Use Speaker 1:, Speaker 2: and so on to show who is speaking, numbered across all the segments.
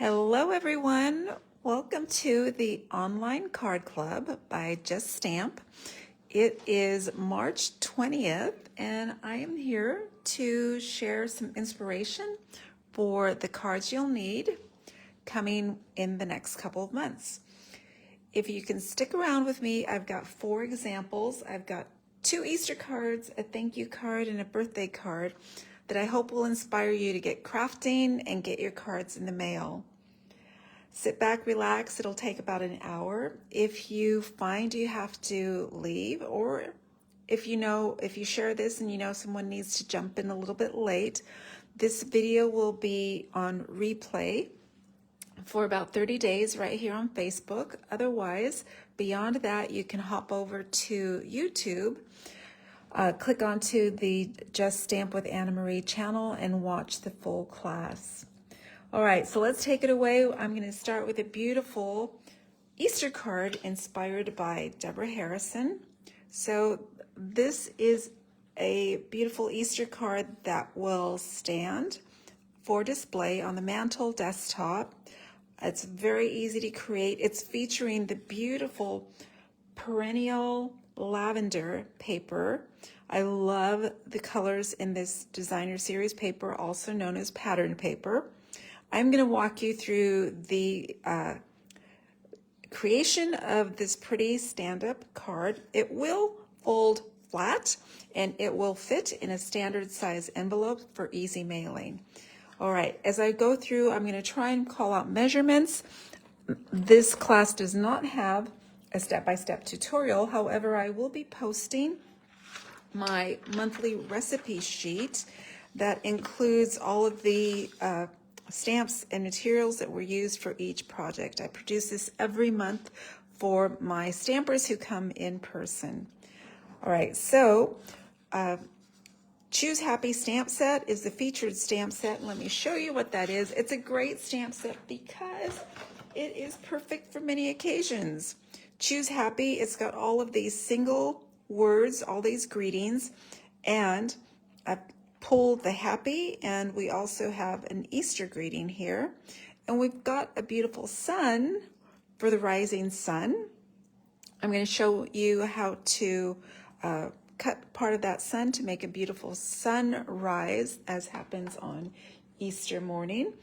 Speaker 1: Hello everyone, welcome to the Online Card Club by Just Stamp. It is March 20th and I am here to share some inspiration for the cards you'll need coming in the next couple of months. If you can stick around with me, I've got 4 examples. I've got 2 Easter cards, a thank you card, and a birthday card that I hope will inspire you to get crafting and get your cards in the mail. Sit back, relax. It'll take about an hour. If you find you have to leave, or if you share this and you know someone needs to jump in a little bit late, this video will be on replay for about 30 days right here on Facebook. Otherwise, beyond that, you can hop over to YouTube, click onto the Just Stamp with Anna Marie channel and watch the full class. All right, so let's take it away. I'm going to start with a beautiful Easter card inspired by Deborah Harrison. So this is a beautiful Easter card that will stand for display on the mantle desktop. It's very easy to create. It's featuring the beautiful perennial lavender paper. I love the colors in this designer series paper, also known as pattern paper. I'm going to walk you through the creation of this pretty stand-up card. It will fold flat and it will fit in a standard size envelope for easy mailing. All right, as I go through, I'm going to try and call out measurements. This class does not have a step-by-step tutorial. However, I will be posting my monthly recipe sheet that includes all of the stamps and materials that were used for each project. I produce this every month for my stampers who come in person. All right, so Choose Happy stamp set is the featured stamp set. Let me show you what that is. It's a great stamp set because it is perfect for many occasions. Choose Happy, it's got all of these single words, all these greetings, and I've pulled the happy, and we also have an Easter greeting here. And we've got a beautiful sun for the rising sun. I'm going to show you how to cut part of that sun to make a beautiful sunrise, as happens on Easter morning.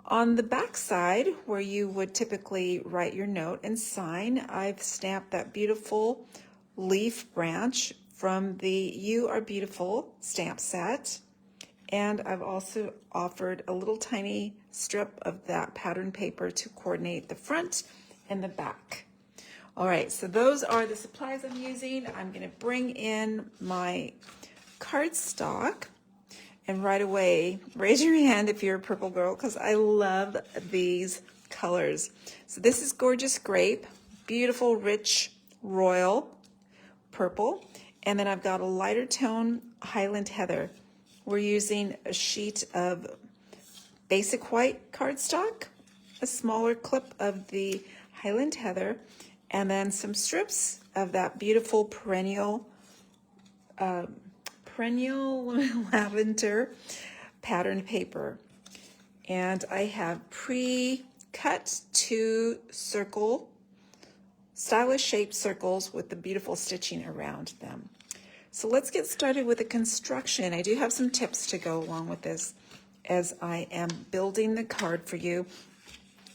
Speaker 1: On the back side, where you would typically write your note and sign, I've stamped that beautiful leaf branch from the You Are Beautiful stamp set. And I've also offered a little tiny strip of that pattern paper to coordinate the front and the back. All right, so those are the supplies I'm using. I'm going to bring in my cardstock, and right away, raise your hand if you're a purple girl, because I love these colors. So this is Gorgeous Grape, beautiful, rich, royal purple, and then I've got a lighter tone Highland Heather. We're using a sheet of basic white cardstock, a smaller clip of the Highland Heather, and then some strips of that beautiful perennial lavender pattern paper. And I have pre-cut 2 stylish shaped circles with the beautiful stitching around them. So let's get started with the construction. I do have some tips to go along with this as I am building the card for you.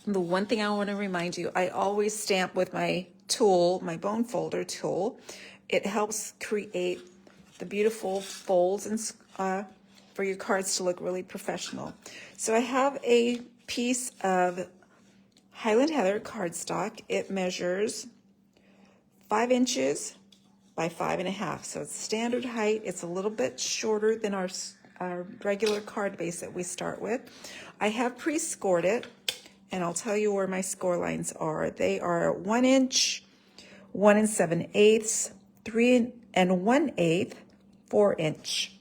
Speaker 1: The one thing I want to remind you, I always stamp with my tool, my bone folder tool. It helps create the beautiful folds and for your cards to look really professional. So I have a piece of Highland Heather cardstock. It measures 5 inches by 5.5. So it's standard height. It's a little bit shorter than our regular card base that we start with. I have pre-scored it, and I'll tell you where my score lines are. They are 1 inch, 1 7/8, 3 1/8, 4 inch.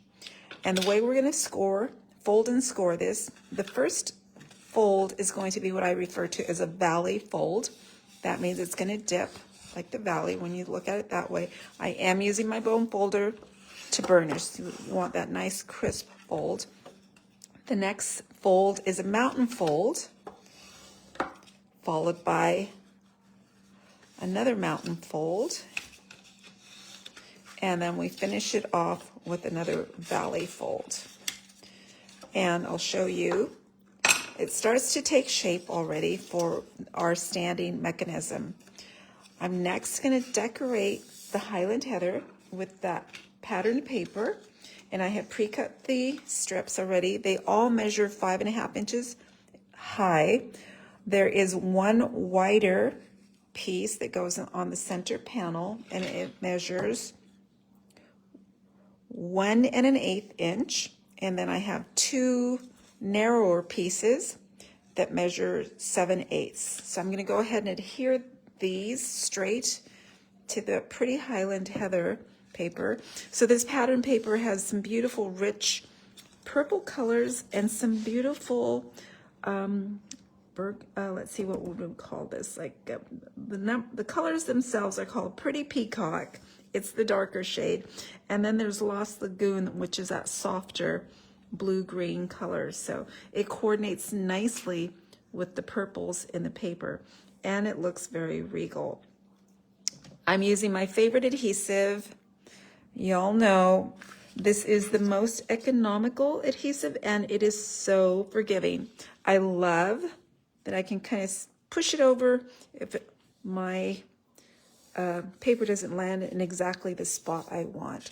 Speaker 1: And the way we're going to fold and score this, the first fold is going to be what I refer to as a valley fold. That means it's going to dip like the valley when you look at it that way. I am using my bone folder to burnish, so you want that nice crisp fold. The next fold is a mountain fold, followed by another mountain fold, and then we finish it off with another valley fold. And I'll show you, it starts to take shape already for our standing mechanism. I'm next going to decorate the Highland Heather with that patterned paper, and I have pre-cut the strips already. They all measure 5.5 inches high. There is one wider piece that goes on the center panel, and it measures 1 1/8 inch. And then I have 2 narrower pieces that measure 7/8. So I'm going to go ahead and adhere these straight to the pretty Highland Heather paper. So this pattern paper has some beautiful rich purple colors and some beautiful, let's see what we would call this, like the colors themselves are called Pretty Peacock. It's the darker shade. And then there's Lost Lagoon, which is that softer blue-green color. So it coordinates nicely with the purples in the paper, and it looks very regal. I'm using my favorite adhesive. Y'all know this is the most economical adhesive, and it is so forgiving. I love that I can kind of push it over if my paper doesn't land in exactly the spot I want.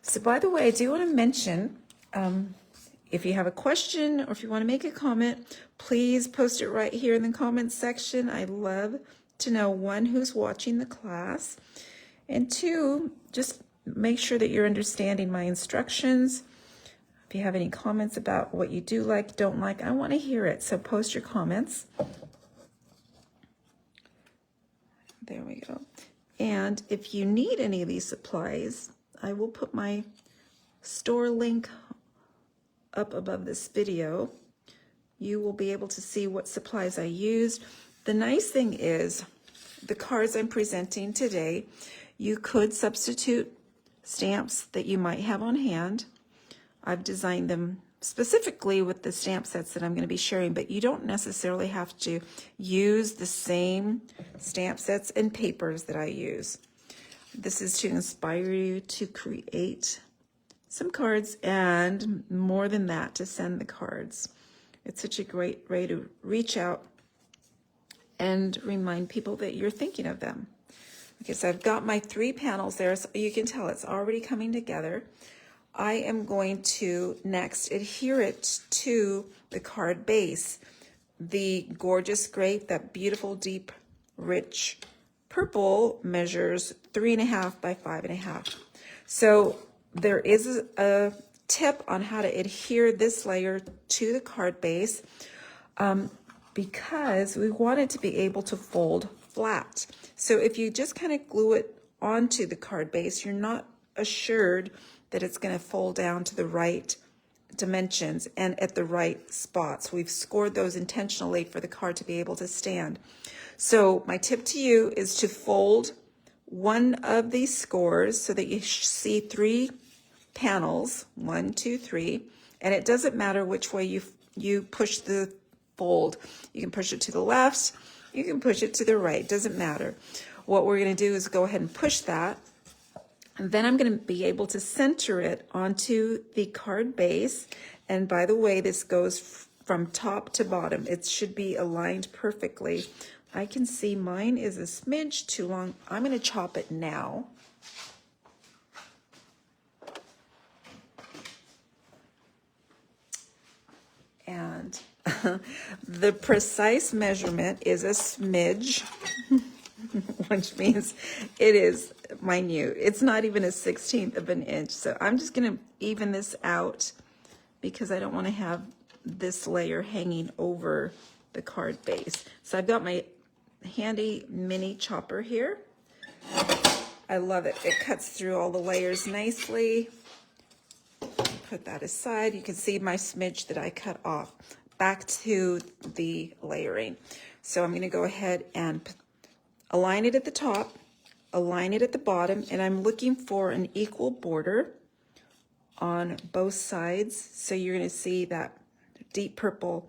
Speaker 1: So by the way, I do want to mention, if you have a question or if you want to make a comment, please post it right here in the comments section. I love to know, one, who's watching the class, and two, just make sure that you're understanding my instructions. If you have any comments about what you do like, don't like, I want to hear it. So post your comments. There we go. And if you need any of these supplies, I will put my store link up above this video. You will be able to see what supplies I used. The nice thing is, the cards I'm presenting today, you could substitute stamps that you might have on hand. I've designed them specifically with the stamp sets that I'm going to be sharing, but you don't necessarily have to use the same stamp sets and papers that I use. This is to inspire you to create some cards, and more than that, to send the cards. It's such a great way to reach out and remind people that you're thinking of them. Okay, so I've got my 3 panels there, so you can tell it's already coming together. I am going to next adhere it to the card base. The gorgeous grape, that beautiful, deep, rich purple, measures 3.5 by 5.5. So there is a tip on how to adhere this layer to the card base, because we want it to be able to fold flat. So if you just kind of glue it onto the card base, you're not assured that it's going to fold down to the right dimensions and at the right spots. We've scored those intentionally for the card to be able to stand. So my tip to you is to fold one of these scores so that you see 3 panels, 1, 2, 3, and it doesn't matter which way you push the fold. You can push it to the left, you can push it to the right, doesn't matter. What we're going to do is go ahead and push that, and then I'm going to be able to center it onto the card base. And by the way, this goes from top to bottom. It should be aligned perfectly. I can see mine is a smidge too long. I'm going to chop it now. And the precise measurement is a smidge, which means it is minute. It's not even a 1/16 of an inch. So I'm just going to even this out because I don't want to have this layer hanging over the card base. So I've got my handy mini chopper here. I love it. It cuts through all the layers nicely. Put that aside. You can see my smidge that I cut off. Back to the layering. So I'm going to go ahead and align it at the top, align it at the bottom, and I'm looking for an equal border on both sides. So you're going to see that deep purple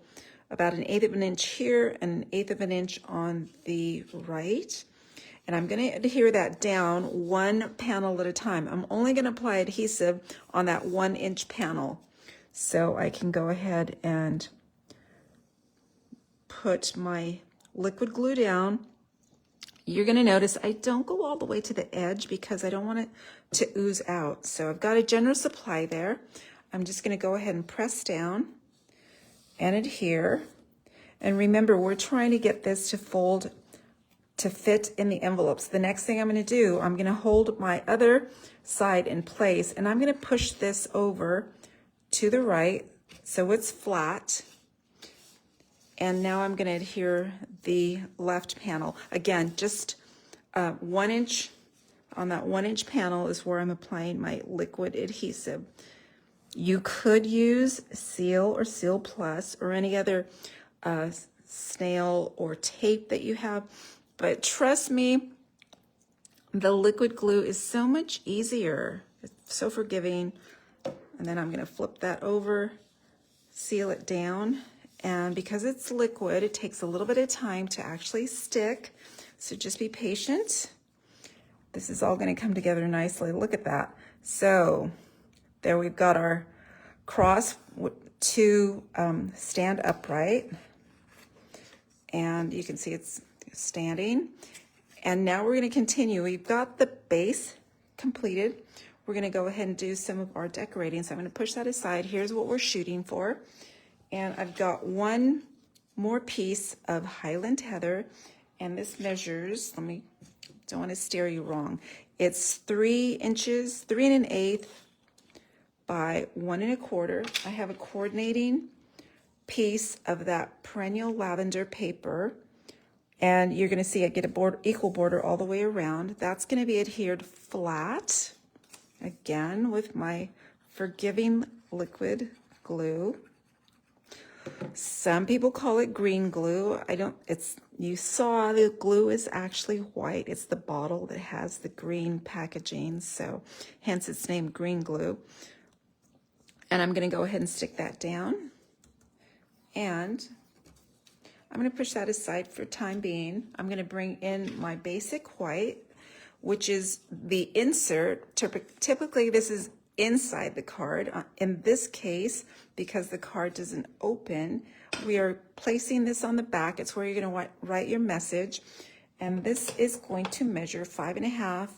Speaker 1: about 1/8 of an inch here and 1/8 of an inch on the right. And I'm going to adhere that down one panel at a time. I'm only going to apply adhesive on that 1-inch panel. So I can go ahead and put my liquid glue down. You're going to notice I don't go all the way to the edge because I don't want it to ooze out. So I've got a generous supply there. I'm just going to go ahead and press down and adhere. And remember, we're trying to get this to fold to fit in the envelopes. The next thing I'm going to do, I'm going to hold my other side in place, and I'm going to push this over to the right so it's flat. And now I'm going to adhere the left panel. Again, just 1 inch on that 1-inch panel is where I'm applying my liquid adhesive. You could use Seal or Seal Plus or any other snail or tape that you have, but trust me, the liquid glue is so much easier. It's so forgiving. And then I'm going to flip that over, seal it down. And because it's liquid, it takes a little bit of time to actually stick. So just be patient. This is all going to come together nicely. Look at that. So there we've got our cross to stand upright. And you can see it's standing. And now we're going to continue. We've got the base completed. We're going to go ahead and do some of our decorating. So I'm going to push that aside. Here's what we're shooting for. And I've got one more piece of Highland Heather, and this measures, don't want to steer you wrong. It's 3 inches, 3 1/8 by 1 1/4. I have a coordinating piece of that perennial lavender paper, and you're going to see I get a border, equal border all the way around. That's going to be adhered flat, again, with my forgiving liquid glue. Some people call it green glue. You saw the glue is actually white. It's the bottle that has the green packaging, so hence its name, green glue. And I'm going to go ahead and stick that down. And I'm going to push that aside for time being. I'm going to bring in my basic white, which is the insert. Typically, this is inside the card. In this case, because the card doesn't open, we are placing this on the back. It's where you're going to write your message. And this is going to measure 5.5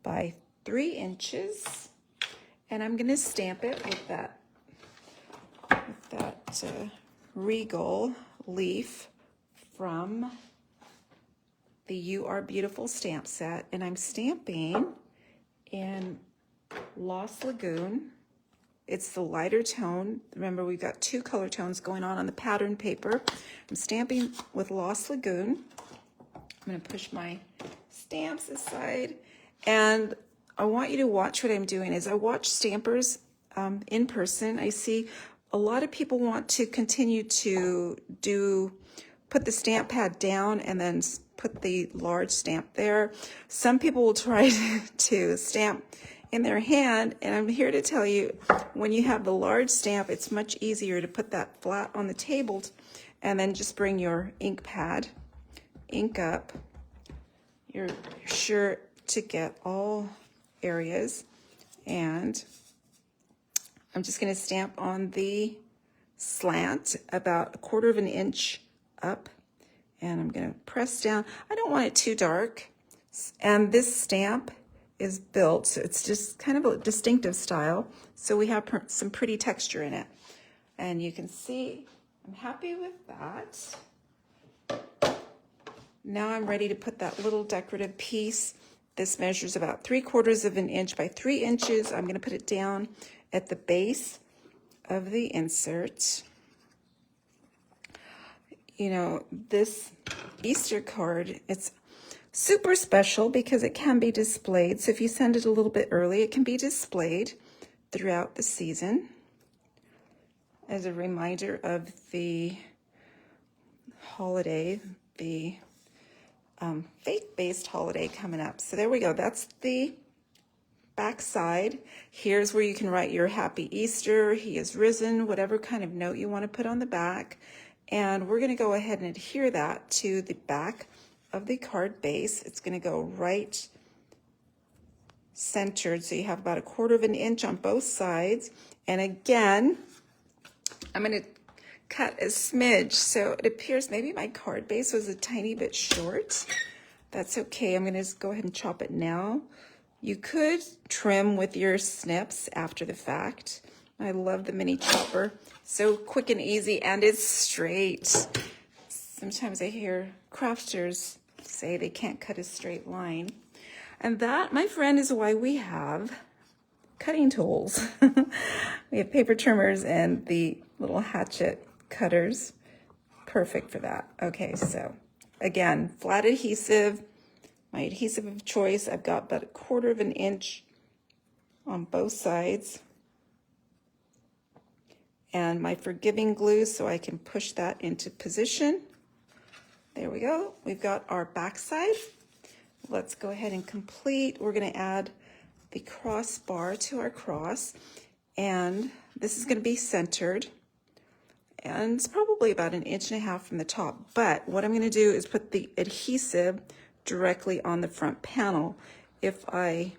Speaker 1: by 3 inches. And I'm going to stamp it with that regal leaf from the You Are Beautiful stamp set. And I'm stamping in Lost Lagoon. It's the lighter tone. Remember, we've got 2 color tones going on the pattern paper. I'm stamping with Lost Lagoon. I'm going to push my stamps aside, and I want you to watch what I'm doing. As I watch stampers in person, I see a lot of people want to continue to put the stamp pad down and then put the large stamp there. Some people will try to stamp in their hand, and I'm here to tell you, when you have the large stamp, it's much easier to put that flat on the table and then just bring your ink pad, ink up. You're sure to get all areas, and I'm just going to stamp on the slant about 1/4 of an inch up, and I'm going to press down. I don't want it too dark, and this stamp is built, so it's just kind of a distinctive style, so we have some pretty texture in it. And you can see I'm happy with that. Now I'm ready to put that little decorative piece. This measures about 3/4 of an inch by 3 inches. I'm going to put it down at the base of the insert. You know, this Easter card, it's super special because it can be displayed. So if you send it a little bit early, it can be displayed throughout the season as a reminder of the holiday, the faith-based holiday coming up. So there we go. That's the back side. Here's where you can write your Happy Easter, He is risen, whatever kind of note you want to put on the back. And we're going to go ahead and adhere that to the back of the card base. It's going to go right centered, so you have about 1/4 of an inch on both sides. And again, I'm going to cut a smidge, so it appears maybe my card base was a tiny bit short. That's okay. I'm going to just go ahead and chop it now. You could trim with your snips after the fact. I love the mini chopper. So quick and easy, and it's straight. Sometimes I hear crafters say they can't cut a straight line. And that, my friend, is why we have cutting tools. We have paper trimmers and the little hatchet cutters. Perfect for that. Okay, so again, flat adhesive, my adhesive of choice. I've got about 1/4 of an inch on both sides. And my forgiving glue, so I can push that into position. There we go. We've got our back side. Let's go ahead and complete. We're going to add the crossbar to our cross, and this is going to be centered, and it's probably about 1.5 inches from the top. But what I'm going to do is put the adhesive directly on the front panel. I'm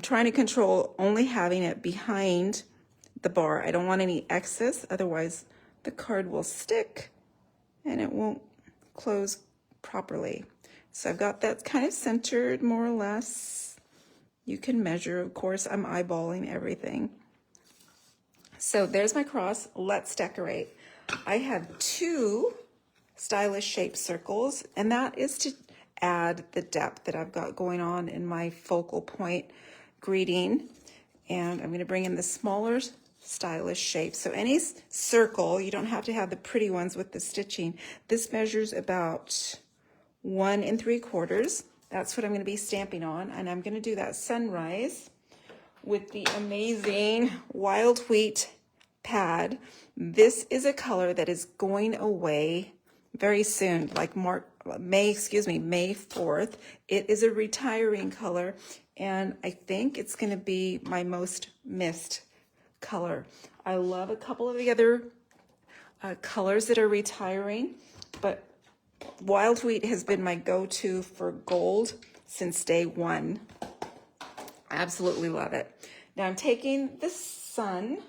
Speaker 1: trying to control only having it behind the bar. I don't want any excess, otherwise the card will stick and it won't close properly. So I've got that kind of centered more or less. You can measure, of course, I'm eyeballing everything. So there's my cross. Let's decorate. I have 2 stylish shaped circles, and that is to add the depth that I've got going on in my focal point greeting. And I'm going to bring in the smaller stylish shape. So any circle, you don't have to have the pretty ones with the stitching. This measures about 1 3/4. That's what I'm going to be stamping on, and I'm going to do that sunrise with the amazing wild wheat pad. This is a color that is going away very soon, like May 4th. It is a retiring color, and I think it's going to be my most missed color. I love a couple of the other colors that are retiring, but wild wheat has been my go-to for gold since day one. I absolutely love it. Now I'm taking the sun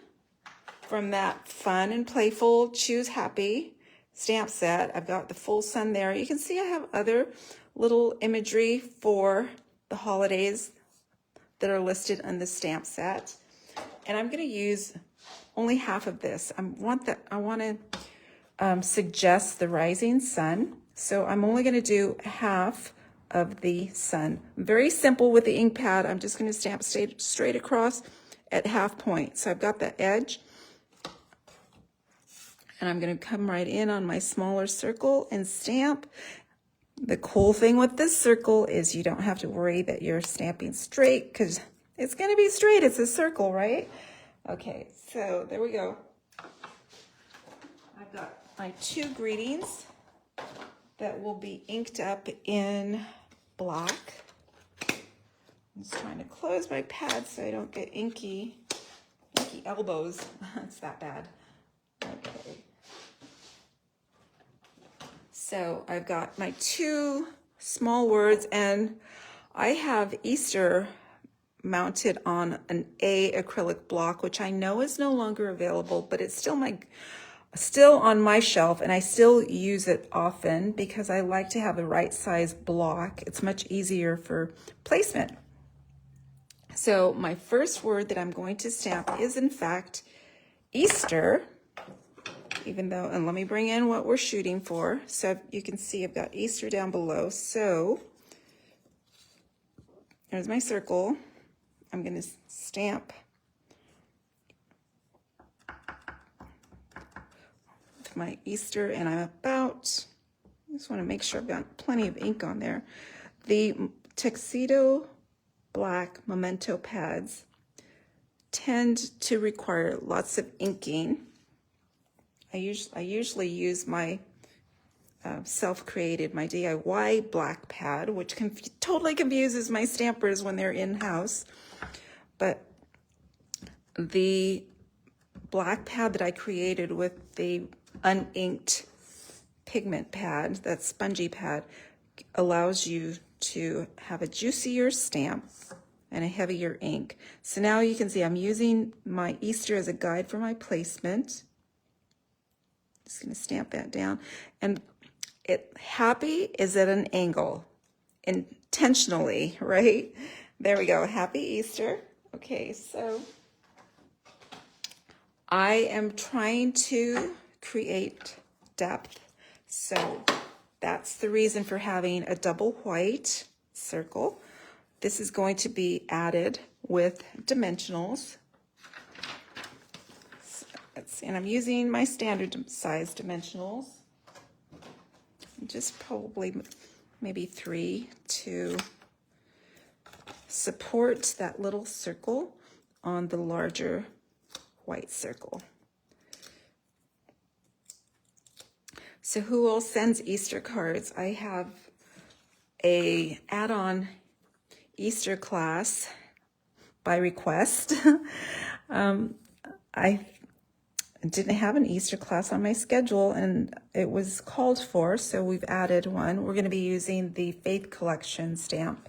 Speaker 1: from that fun and playful Choose Happy stamp set. I've got the full sun there. You can see I have other little imagery for the holidays that are listed on the stamp set. And I'm going to use only half of this. I want to suggest the rising sun. So I'm only going to do half of the sun. Very simple with the ink pad. I'm just going to stamp straight across at half point. So I've got the edge, and I'm going to come right in on my smaller circle and stamp. The cool thing with this circle is you don't have to worry that you're stamping straight, because it's going to be straight. It's a circle, right? Okay, so there we go. I've got my 2 greetings that will be inked up in black. I'm just trying to close my pad so I don't get inky elbows. It's that bad. Okay. So I've got my 2 small words, and I have Easter mounted on an A acrylic block, which I know is no longer available, but it's still on my shelf, and I still use it often because I like to have the right size block. It's much easier for placement. So my first word that I'm going to stamp is in fact Easter, even though, and let me bring in what we're shooting for. So you can see I've got Easter down below. So there's my circle. I'm going to stamp with my Easter, and I just want to make sure I've got plenty of ink on there. The tuxedo black memento pads tend to require lots of inking. I usually use my self-created my DIY black pad, which totally confuses my stampers when they're in-house. But the black pad that I created with the uninked pigment pad, that spongy pad, allows you to have a juicier stamp and a heavier ink. So now you can see I'm using my Easter as a guide for my placement. Just gonna stamp that down. And happy is at an angle, intentionally, right? There we go, happy Easter. Okay, so I am trying to create depth. So that's the reason for having a double white circle. This is going to be added with dimensionals. So let's see, and I'm using my standard size dimensionals. Just probably maybe 3 to support that little circle on the larger white circle. So who else sends Easter cards? I have a add-on Easter class by request. I didn't have an Easter class on my schedule and it was called for, so we've added one. We're going to be using the Faith Collection stamp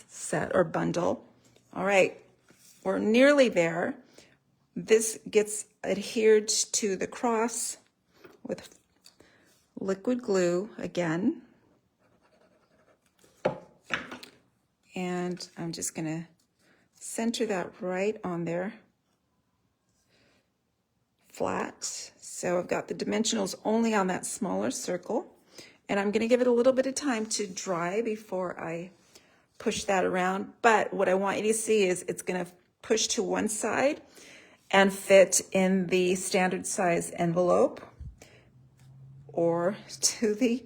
Speaker 1: set or bundle. All right, we're nearly there. This gets adhered to the cross with liquid glue again. And I'm just going to center that right on there, flat. So I've got the dimensionals only on that smaller circle. And I'm going to give it a little bit of time to dry before I push that around. But what I want you to see is it's going to push to one side and fit in the standard size envelope, or to the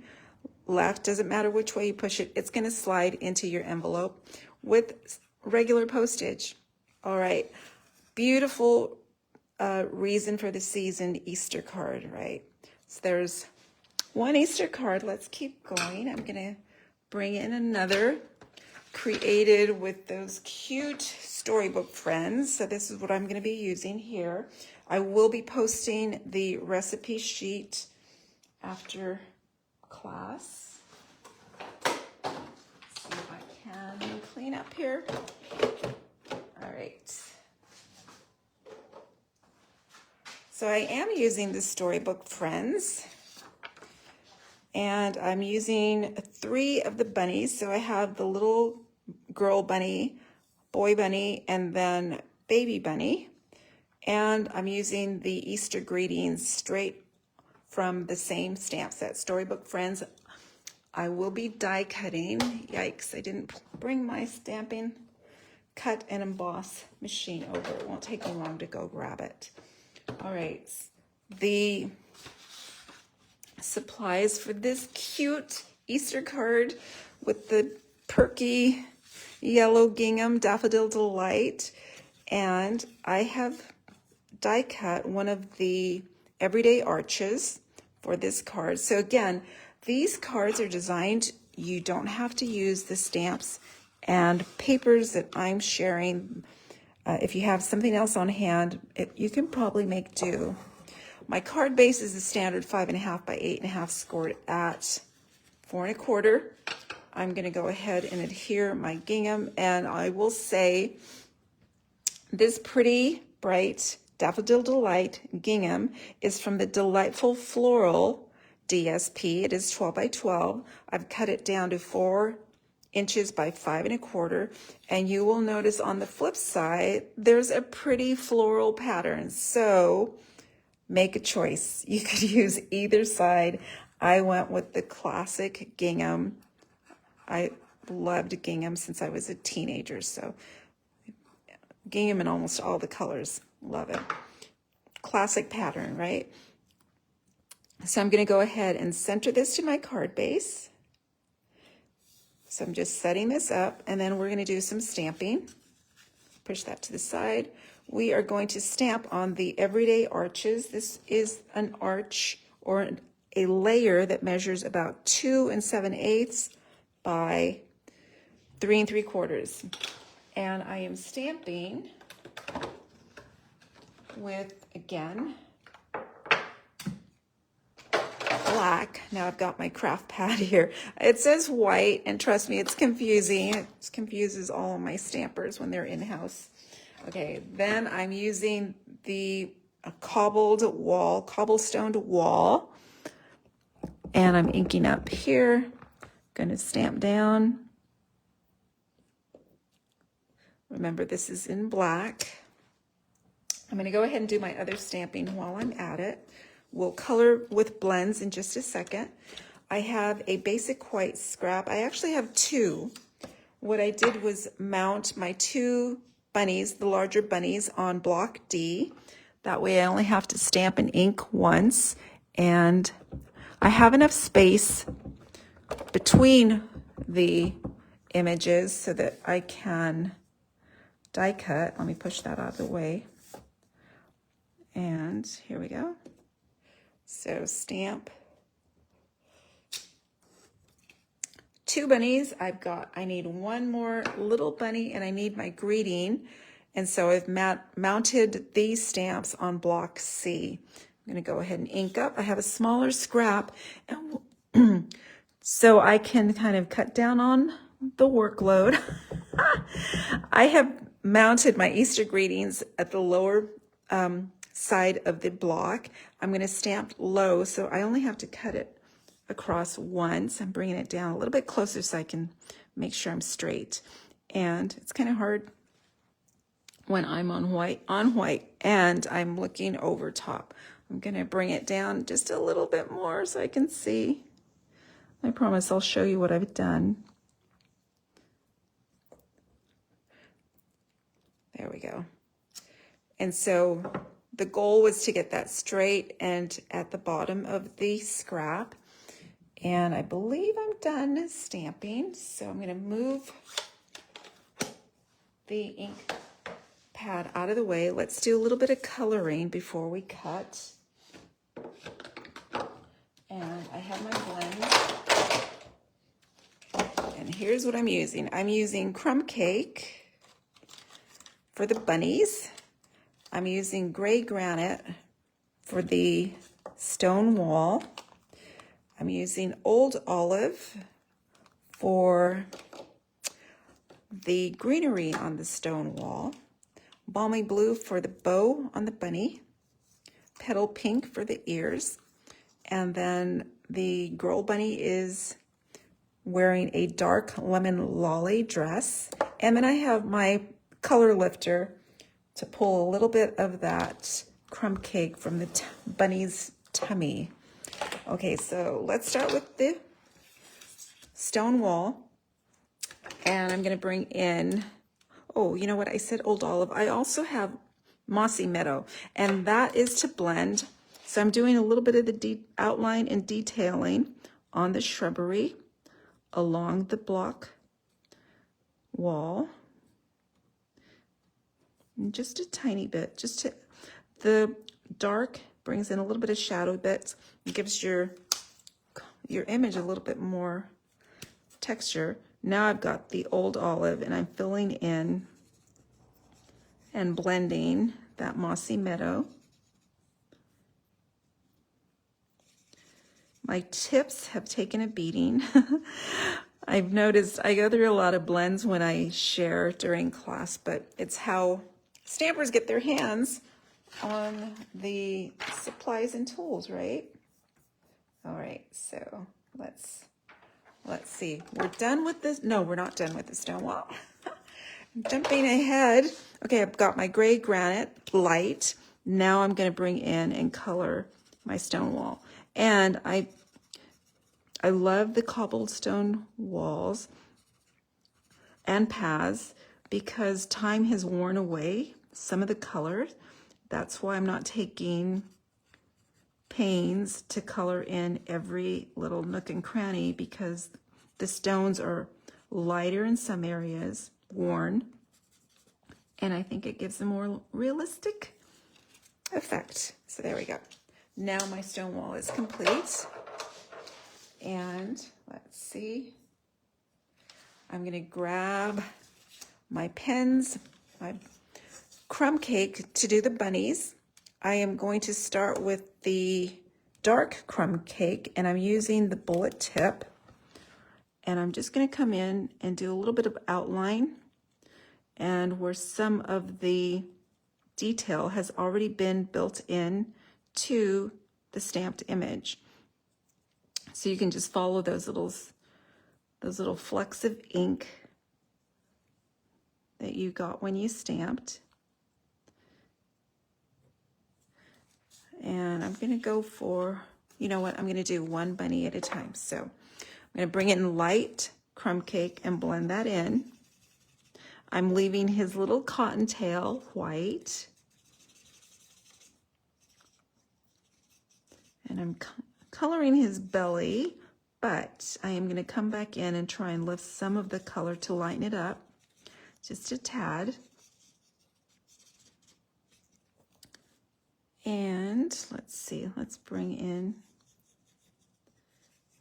Speaker 1: left, doesn't matter which way you push it, it's going to slide into your envelope with regular postage. All right, beautiful reason for the season Easter card, right? So there's one Easter card. Let's keep going. I'm going to bring in another created with those cute storybook friends. So this is what I'm going to be using here. I will be posting the recipe sheet after class. Let's see if I can clean up here. All right. So I am using the storybook friends, and I'm using 3 of the bunnies. So I have the little girl bunny, boy bunny, and then baby bunny. And I'm using the Easter greetings straight from the same stamp set, Storybook Friends. I will be die cutting. Yikes, I didn't bring my stamping cut and emboss machine over. It won't take me long to go grab it. All right, the supplies for this cute Easter card with the perky yellow gingham Daffodil Delight, and I have die cut one of the everyday arches for this card. So again, these cards are designed, you don't have to use the stamps and papers that I'm sharing. If you have something else on hand, you can probably make do. My card base is a standard 5.5 by 8.5 scored at 4 1/4. I'm going to go ahead and adhere my gingham, and I will say this pretty bright Daffodil Delight gingham is from the Delightful Floral DSP. It is 12 by 12. I've cut it down to 4 inches by 5 1/4, and you will notice on the flip side there's a pretty floral pattern. So make a choice. You could use either side. I went with the classic gingham. I loved gingham since I was a teenager, so gingham in almost all the colors. Love it. Classic pattern, right? So I'm going to go ahead and center this to my card base. So I'm just setting this up, and then we're going to do some stamping. Push that to the side. We are going to stamp on the everyday arches. This is an arch or a layer that measures about 2 7/8 by 3 3/4. And I am stamping with, again, black. Now I've got my craft pad here. It says white, and trust me, it's confusing. It confuses all of my stampers when they're in-house. Okay, then I'm using the cobblestoned wall, and I'm inking up here. Gonna stamp down. Remember, this is in black. I'm gonna go ahead and do my other stamping while I'm at it. We'll color with blends in just a second. I have a basic white scrap. I actually have two. What I did was mount my two bunnies, the larger bunnies, on block D. That way I only have to stamp and ink once, and I have enough space between the images so that I can die cut. Let me push that out of the way. And here we go. So stamp two bunnies. I need one more little bunny, and I need my greeting. And so I've mounted these stamps on block C. I'm gonna go ahead and ink up. I have a smaller scrap, and so I can kind of cut down on the workload. I have mounted my Easter greetings at the lower side of the block. I'm going to stamp low, so I only have to cut it across once. I'm bringing it down a little bit closer so I can make sure I'm straight. And it's kind of hard when I'm on white, and I'm looking over top. I'm going to bring it down just a little bit more so I can see. I promise I'll show you what I've done. There we go. And so the goal was to get that straight and at the bottom of the scrap. And I believe I'm done stamping. So I'm going to move the ink pad out of the way. Let's do a little bit of coloring before we cut. And I have my blend. And here's what I'm using. I'm using crumb cake for the bunnies. I'm using gray granite for the stone wall. I'm using old olive for the greenery on the stone wall. Balmy blue for the bow on the bunny. Petal pink for the ears. And then the girl bunny is wearing a dark lemon lolly dress. And then I have my color lifter to pull a little bit of that crumb cake from the bunny's tummy. Okay, so let's start with the stone wall. And I'm gonna bring in, oh, you know what? I said old olive. I also have mossy meadow, and that is to blend. So I'm doing a little bit of the outline and detailing on the shrubbery along the block wall. And just a tiny bit, the dark brings in a little bit of shadow bits. It gives your image a little bit more texture. Now I've got the old olive, and I'm filling in and blending that mossy meadow. My tips have taken a beating. I've noticed I go through a lot of blends when I share during class, but it's how stampers get their hands on the supplies and tools, right? All right, so let's see. We're done with this. No, we're not done with the stone wall. I'm jumping ahead. Okay, I've got my gray granite light. Now I'm going to bring in and color my stone wall. And I love the cobblestone walls and paths because time has worn away some of the colors. That's why I'm not taking pains to color in every little nook and cranny, because the stones are lighter in some areas, worn, and I think it gives a more realistic effect. So there we go. Now my stone wall is complete. And let's see, I'm gonna grab my pens, my crumb cake to do the bunnies. I am going to start with the dark crumb cake, and I'm using the bullet tip. And I'm just gonna come in and do a little bit of outline, and where some of the detail has already been built in to the stamped image. So you can just follow those little flecks of ink that you got when you stamped. And I'm gonna go for, you know what, I'm gonna do one bunny at a time. So I'm gonna bring in light crumb cake and blend that in. I'm leaving his little cottontail white. And I'm coloring his belly, but I am gonna come back in and try and lift some of the color to lighten it up, just a tad. And let's see, let's bring in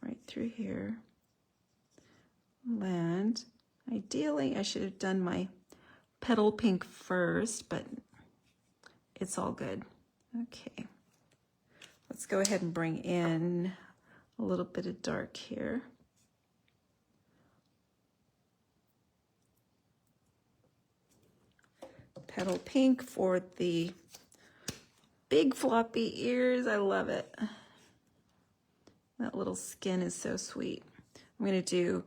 Speaker 1: right through here. Land. Ideally, I should have done my petal pink first, but it's all good. Okay. Let's go ahead and bring in a little bit of dark here. Petal pink for the big floppy ears. I love it. That little skin is so sweet. I'm gonna do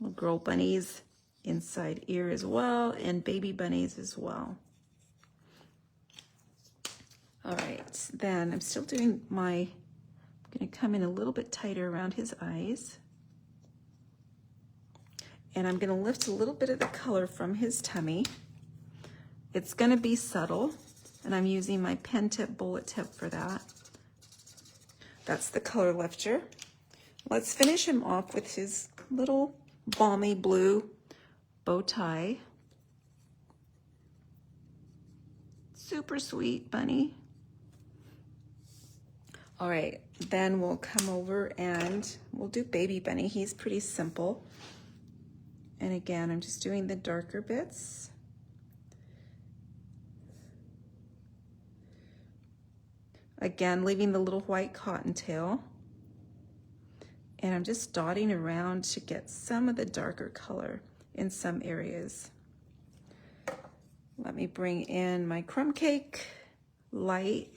Speaker 1: little girl bunnies inside ear as well, and baby bunnies as well. All right, then I'm still doing I'm gonna come in a little bit tighter around his eyes. And I'm gonna lift a little bit of the color from his tummy. It's gonna be subtle, and I'm using my pen tip bullet tip for that. That's the color lifter. Let's finish him off with his little balmy blue bow tie. Super sweet bunny. All right, then we'll come over and we'll do baby bunny. He's pretty simple. And again, I'm just doing the darker bits. Again, leaving the little white cottontail. And I'm just dotting around to get some of the darker color in some areas. Let me bring in my crumb cake, light,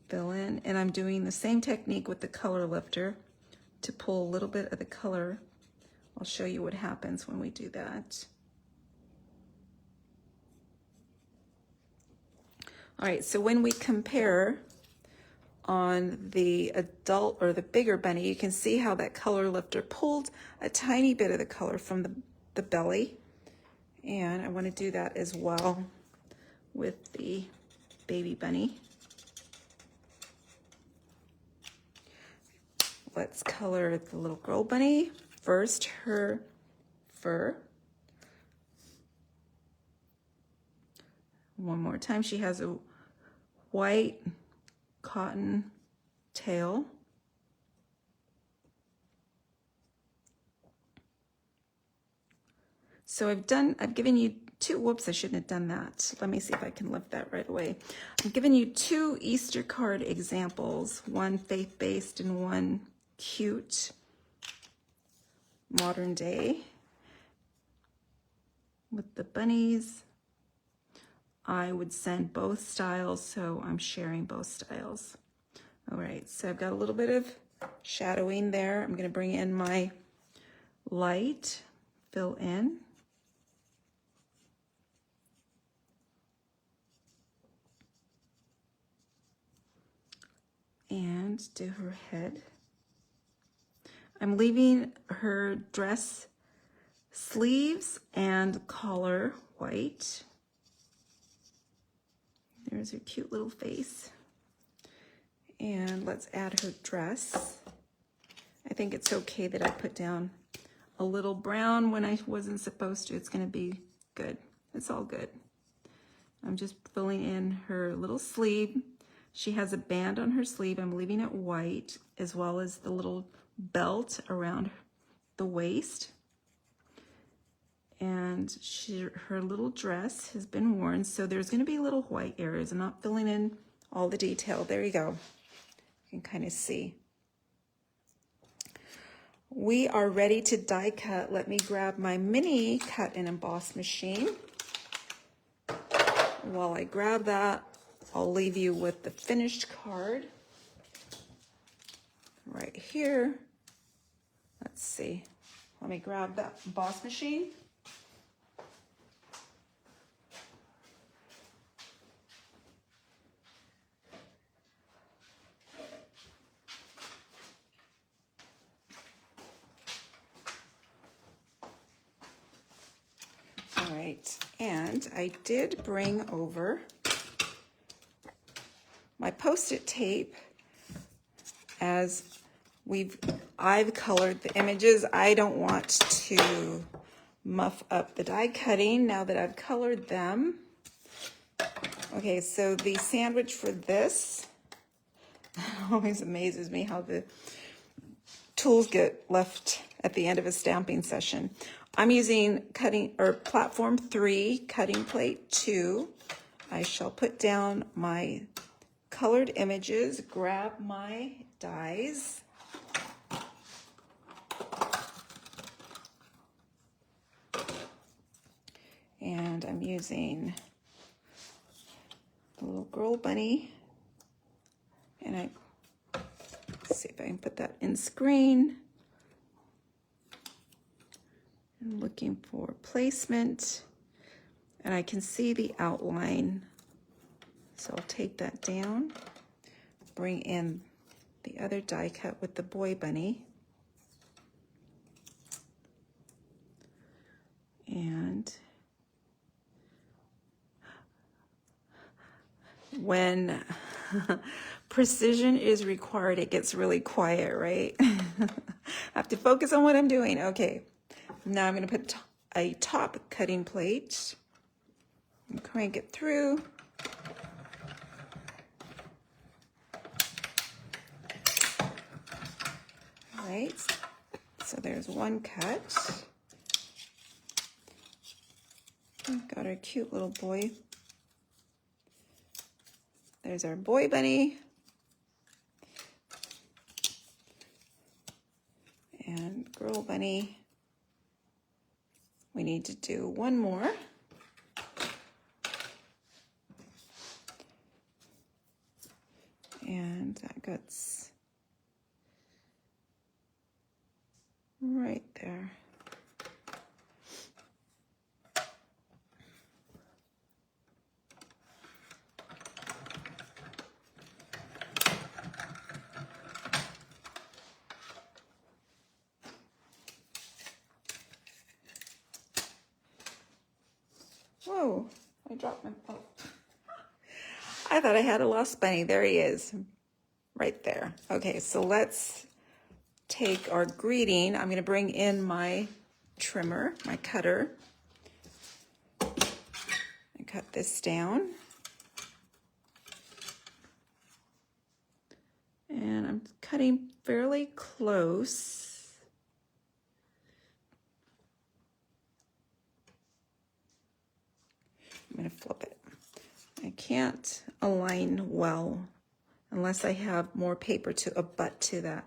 Speaker 1: fill in, and I'm doing the same technique with the color lifter to pull a little bit of the color. I'll show you what happens when we do that. All right, so when we compare on the adult or the bigger bunny, you can see how that color lifter pulled a tiny bit of the color from the belly. And I want to do that as well with the baby bunny. Let's color the little girl bunny. First, her fur. One more time, she has a white cotton tail. So I've given you two, whoops, I shouldn't have done that. Let me see if I can lift that right away. I'm giving you two Easter card examples, one faith-based and one cute modern day. With the bunnies, I would send both styles, so I'm sharing both styles. All right, so I've got a little bit of shadowing there. I'm gonna bring in my light, fill in. And do her head. I'm leaving her dress sleeves and collar white. There's her cute little face. And let's add her dress. I think it's okay that I put down a little brown when I wasn't supposed to. It's gonna be good. It's all good. I'm just filling in her little sleeve. She has a band on her sleeve. I'm leaving it white, as well as the little belt around the waist. And her little dress has been worn, so there's going to be little white areas. I'm not filling in all the detail. There you go. You can kind of see. We are ready to die cut. Let me grab my mini cut and emboss machine. While I grab that, I'll leave you with the finished card right here. Let's see. Let me grab that emboss machine. All right, and I did bring over my Post-it tape as I've colored the images. I don't want to muff up the die cutting now that I've colored them. Okay, so the sandwich for this, it always amazes me how the tools get left at the end of a stamping session. I'm using platform 3, cutting plate 2. I shall put down my colored images, grab my dies. And I'm using the little girl bunny. And let's see if I can put that in screen. I'm looking for placement, and I can see the outline. So I'll take that down, bring in the other die cut with the boy bunny. And when precision is required, it gets really quiet, right? I have to focus on what I'm doing. Okay, now I'm going to put a top cutting plate and crank it through. All right, so there's one cut. We've got our cute little boy. There's our boy bunny. And girl bunny. We need to do one more. And that gets right there. Whoa, I dropped my phone. I thought I had a lost bunny. There he is, right there. Okay, so let's take our greeting. I'm going to bring in my trimmer, my cutter, and cut this down. And I'm cutting fairly close. I'm going to flip it. I can't align well unless I have more paper to abut to that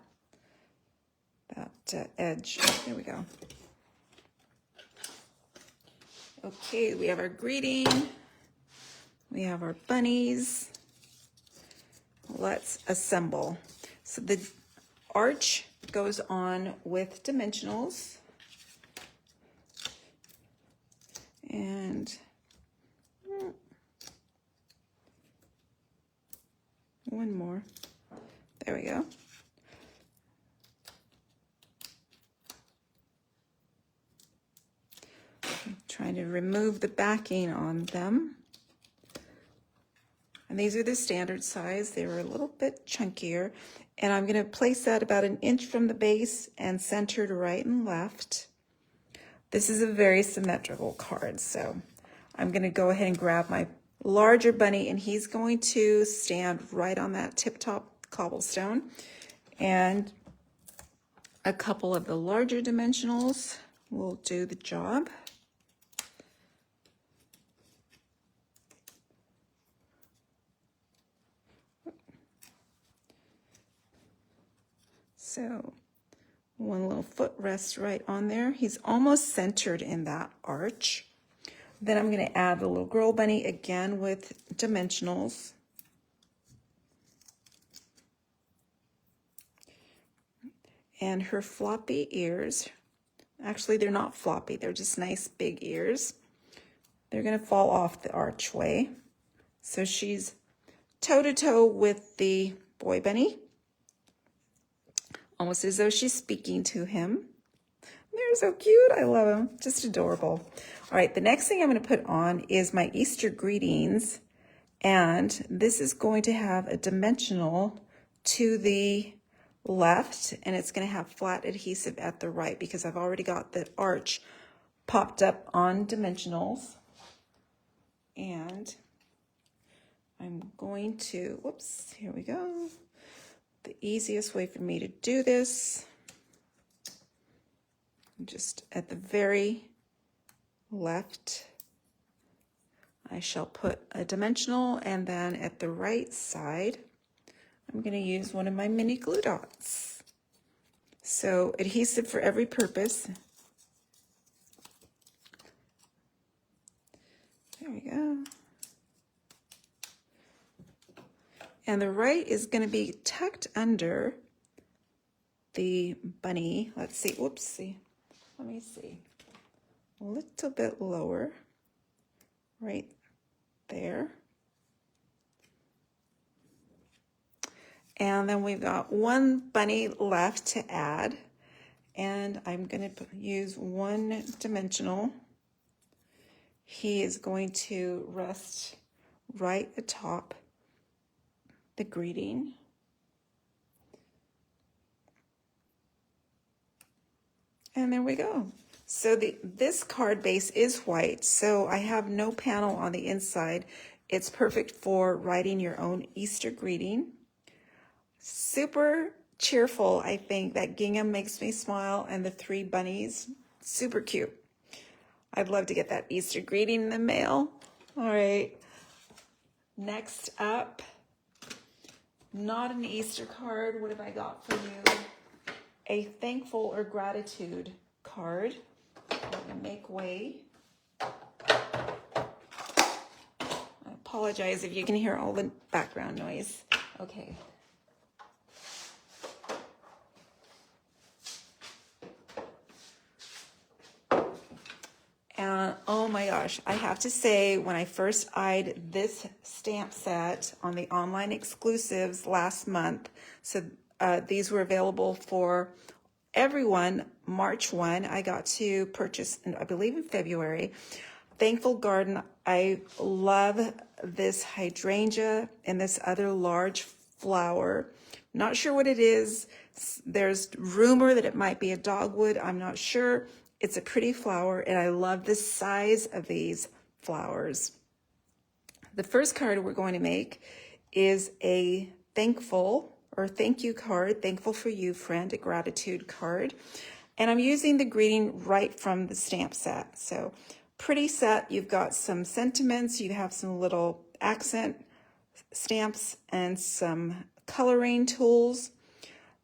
Speaker 1: edge. There we go. Okay, we have our greeting. We have our bunnies. Let's assemble. So the arch goes on with dimensionals. And one more. There we go. I'm trying to remove the backing on them. And these are the standard size. They were a little bit chunkier. And I'm going to place that about 1 inch from the base and centered right and left. This is a very symmetrical card, so I'm going to go ahead and grab my larger bunny, and he's going to stand right on that tip-top cobblestone. And a couple of the larger dimensionals will do the job. So one little foot rests right on there. He's almost centered in that arch. Then I'm going to add the little girl bunny again with dimensionals. And her floppy ears, actually they're not floppy, they're just nice big ears. They're going to fall off the archway. So she's toe-to-toe with the boy bunny, almost as though she's speaking to him. They're so cute. I love them. Just adorable. All right, the next thing I'm going to put on is my Easter greetings. And this is going to have a dimensional to the left, and it's going to have flat adhesive at the right because I've already got the arch popped up on dimensionals. And I'm going to, whoops, here we go. The easiest way for me to do this, just at the very left, I shall put a dimensional, and then at the right side, I'm going to use one of my mini glue dots. So adhesive for every purpose. There we go. And the right is going to be tucked under the bunny. Let's see, whoopsie. Let me see. A little bit lower, right there. And then we've got one bunny left to add. And I'm going to use one dimensional. He is going to rest right atop the greeting. And there we go. So this card base is white, so I have no panel on the inside. It's perfect for writing your own Easter greeting. Super cheerful, I think. That gingham makes me smile, and the 3 bunnies, super cute. I'd love to get that Easter greeting in the mail. All right, next up, not an Easter card. What have I got for you? A thankful or gratitude card. I'm gonna make way. I apologize if you can hear all the background noise. Okay. And oh my gosh, I have to say, when I first eyed this stamp set on the online exclusives last month, so these were available for everyone March 1. I got to purchase, I believe in February. Thankful Garden. I love this hydrangea and this other large flower. Not sure what it is. There's rumor that it might be a dogwood. I'm not sure. It's a pretty flower, and I love the size of these flowers. The first card we're going to make is a thankful or thank you card, thankful for you, friend, a gratitude card. And I'm using the greeting right from the stamp set. So pretty set. You've got some sentiments, you have some little accent stamps and some coloring tools.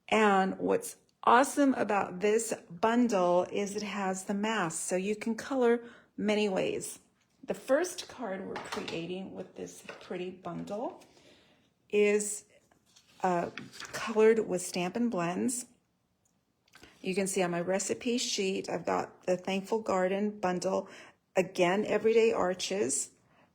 Speaker 1: And what's awesome about this bundle is it has the mask, so you can color many ways. The first card we're creating with this pretty bundle is colored with Stampin' Blends. You can see on my recipe sheet, I've got the Thankful Garden bundle, again, Everyday Arches,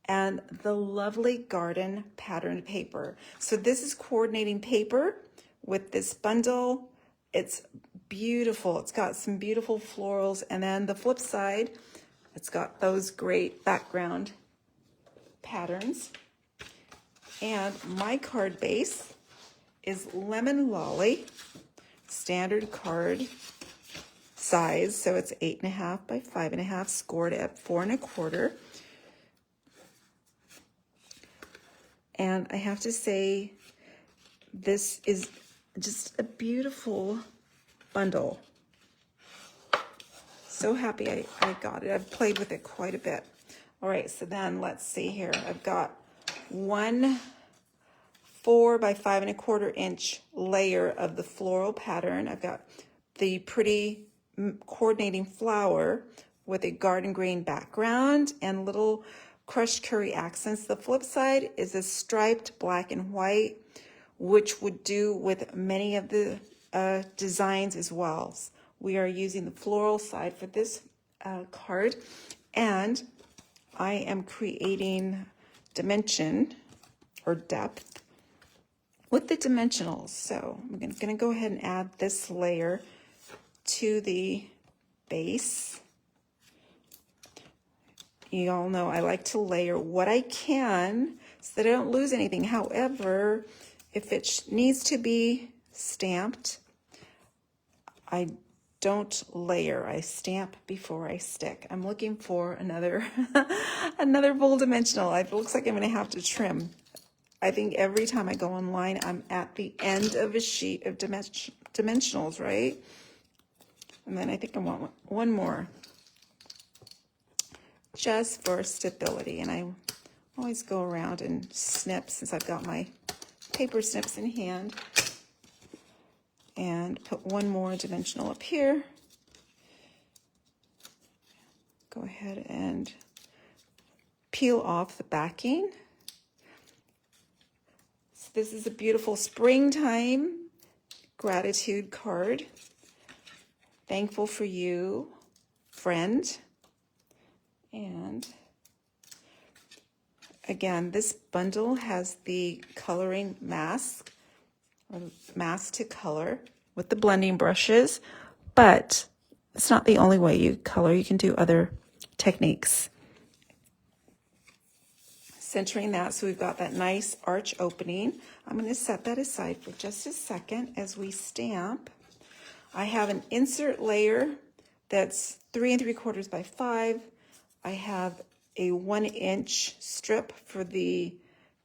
Speaker 1: and the lovely garden patterned paper. So this is coordinating paper with this bundle. It's beautiful. It's got some beautiful florals. And then the flip side, it's got those great background patterns. And my card base is Lemon Lolly, standard card size. So it's 8.5 by 5.5, scored at 4 1/4. And I have to say, this is just a beautiful bundle. So happy I got it. I've played with it quite a bit. All right, so then let's see here. I've got one 4 by 5 1/4 inch layer of the floral pattern. I've got the pretty coordinating flower with a garden green background and little crushed curry accents. The flip side is a striped black and white, which would do with many of the designs as well. We are using the floral side for this card, and I am creating dimension or depth with the dimensionals. So I'm going to go ahead and add this layer to the base. You all know I like to layer what I can so that I don't lose anything. However, if it needs to be stamped, I don't layer. I stamp before I stick. I'm looking for another another full dimensional. It looks like I'm going to have to trim. I think every time I go online, I'm at the end of a sheet of dimensionals, right? And then I think I want one more, just for stability. And I always go around and snip, since I've got my paper snips in hand, and put one more dimensional up here. Go ahead and peel off the backing. So this is a beautiful springtime gratitude card. Thankful for you, friend. And again, this bundle has the coloring mask, or mask to color with the blending brushes, but it's not the only way you color. You can do other techniques. Centering that, so we've got that nice arch opening. I'm going to set that aside for just a second as we stamp. I have an insert layer that's 3 3/4 by 5. I have a 1 inch strip for the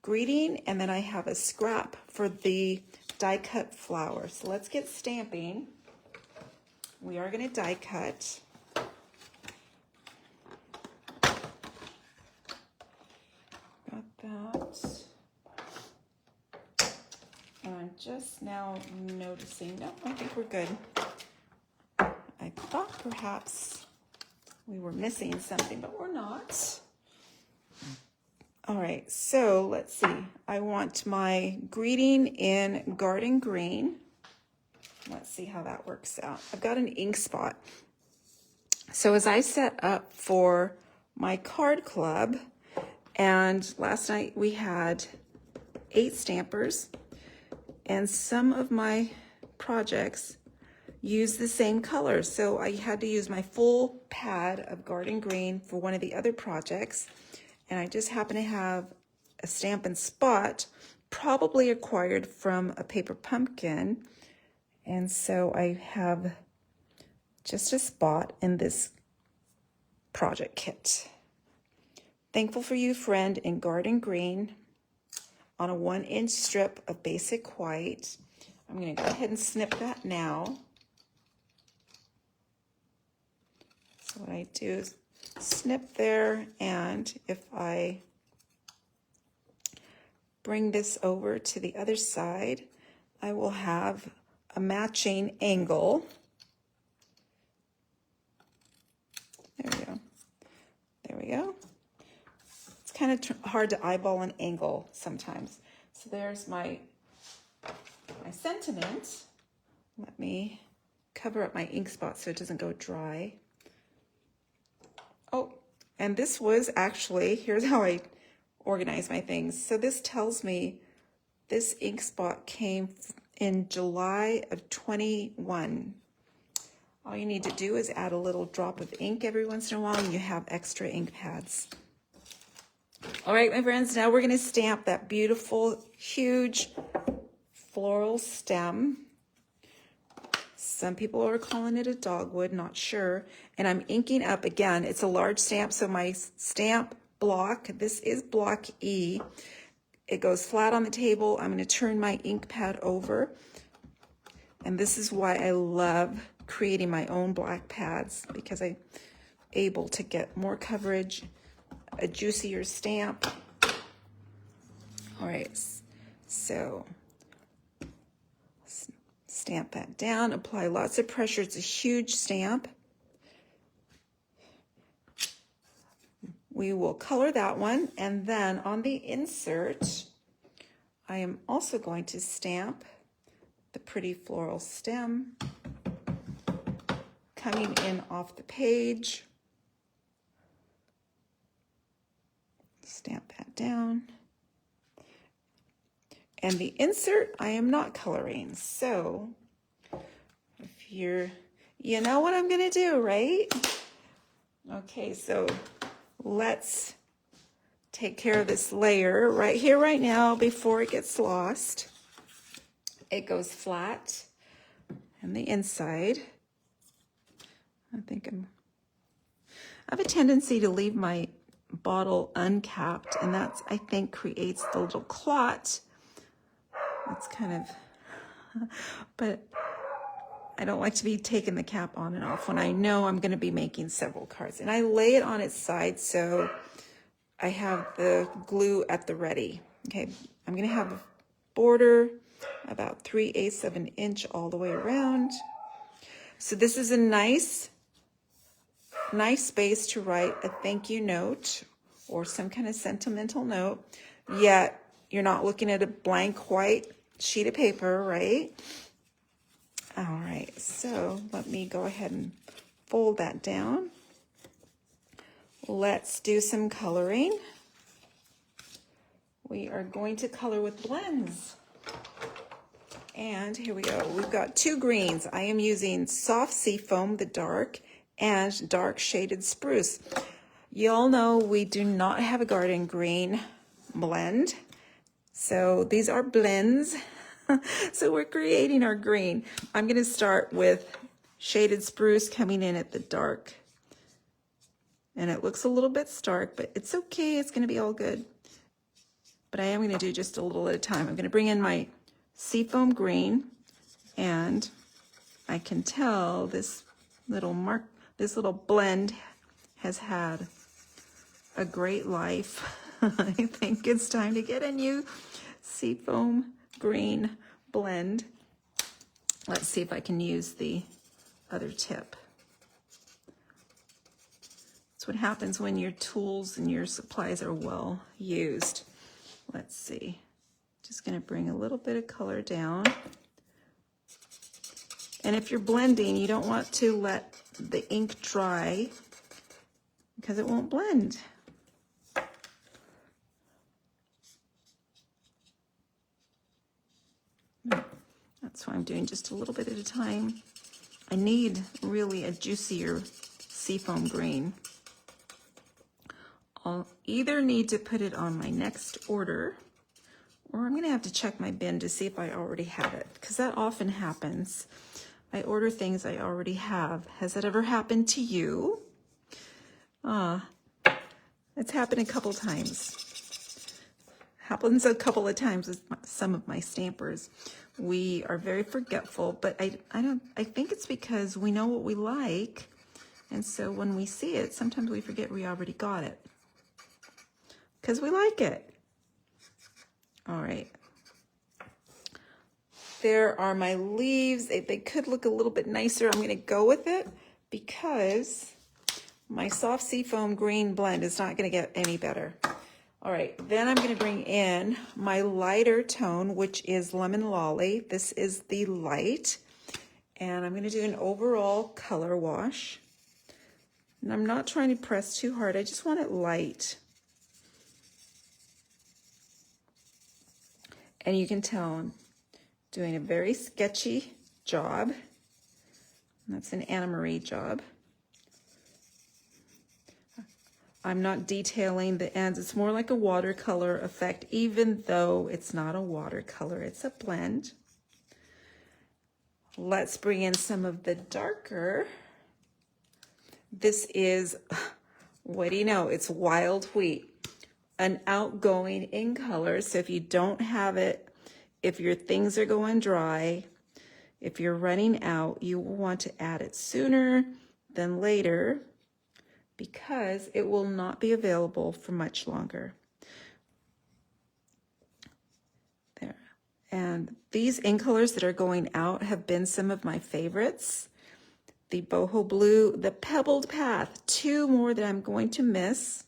Speaker 1: greeting, and then I have a scrap for the die cut flower. So let's get stamping. We are going to die cut. Got that. And I'm just now noticing, no, I think we're good. I thought perhaps we were missing something, but we're not. All right, so let's see. I want my greeting in garden green. Let's see how that works out. I've got an ink spot. So as I set up for my card club, and last night we had 8 stampers, and some of my projects use the same colors. So I had to use my full pad of garden green for one of the other projects. And I just happen to have a Stampin' Spot, probably acquired from a paper pumpkin. And so I have just a spot in this project kit. Thankful for you, friend, in garden green on a 1 inch strip of basic white. I'm going to go ahead and snip that now. So what I do is snip there, and if I bring this over to the other side, I will have a matching angle. There we go. There we go. It's kind of hard to eyeball an angle sometimes. So there's my sentiment. Let me cover up my ink spot so it doesn't go dry. Oh, and this was actually, here's how I organize my things. So this tells me this ink spot came in July of 21. All you need to do is add a little drop of ink every once in a while, and you have extra ink pads. All right, my friends, now we're going to stamp that beautiful, huge floral stem. Some people are calling it a dogwood, not sure. And I'm inking up, again, it's a large stamp, so my stamp block, this is block E, It goes flat on the table. I'm going to turn my ink pad over. And this is why I love creating my own black pads, because I'm able to get more coverage, a juicier stamp. All right, so stamp that down, apply lots of pressure. It's a huge stamp. We will color that one, and then on the insert, I am also going to stamp the pretty floral stem coming in off the page. Stamp that down. And the insert, I am not coloring. So if you know what I'm gonna do, right? Okay, so let's take care of this layer right here, right now, before it gets lost. It goes flat on the inside. I have a tendency to leave my bottle uncapped, and that's, I think, creates the little clot. It's kind of, but I don't like to be taking the cap on and off when I know I'm going to be making several cards. And I lay it on its side so I have the glue at the ready. Okay, I'm going to have a border about 3/8 of an inch all the way around. So this is a nice space to write a thank you note or some kind of sentimental note, yet you're not looking at a blank white sheet of paper, right? All right, so let me go ahead and fold that down. Let's do some coloring. We are going to color with blends. And here we go. We've got 2 greens. I am using Soft Seafoam, the dark, and Dark Shaded Spruce. Y'all know we do not have a garden green blend. So these are blends. So we're creating our green. I'm going to start with Shaded Spruce coming in at the dark. And it looks a little bit stark, but it's okay. It's going to be all good. But I am going to do just a little at a time. I'm going to bring in my Seafoam green, and I can tell this little blend has had a great life. I think it's time to get a new Seafoam green blend. Let's see if I can use the other tip. That's what happens when your tools and your supplies are well used. Let's see. Just going to bring a little bit of color down. And if you're blending, you don't want to let the ink dry because it won't blend. That's why I'm doing just a little bit at a time. I need really a juicier Seafoam green. I'll either need to put it on my next order, or I'm going to have to check my bin to see if I already have it, because that often happens. I order things I already have. Has that ever happened to you? It's happened a couple times. Happens a couple of times with some of my stampers. We are very forgetful, but I think it's because we know what we like, and so when we see it, sometimes we forget we already got it because we like it. All right. There are my leaves. They could look a little bit nicer. I'm going to go with it because my Soft Seafoam green blend is not going to get any better. All right, then I'm going to bring in my lighter tone, which is Lemon Lolly. This is the light, and I'm going to do an overall color wash. And I'm not trying to press too hard. I just want it light. And you can tell I'm doing a very sketchy job. That's an Anna Marie job. I'm not detailing the ends. It's more like a watercolor effect, even though it's not a watercolor, it's a blend. Let's bring in some of the darker. This is, what do you know? It's wild wheat. an outgoing in color. So if you don't have it, if your things are going dry, if you're running out, you will want to add it sooner than later because it will not be available for much longer. There. And these ink colors that are going out have been some of my favorites. The Boho Blue, the Pebbled Path, 2 more that I'm going to miss.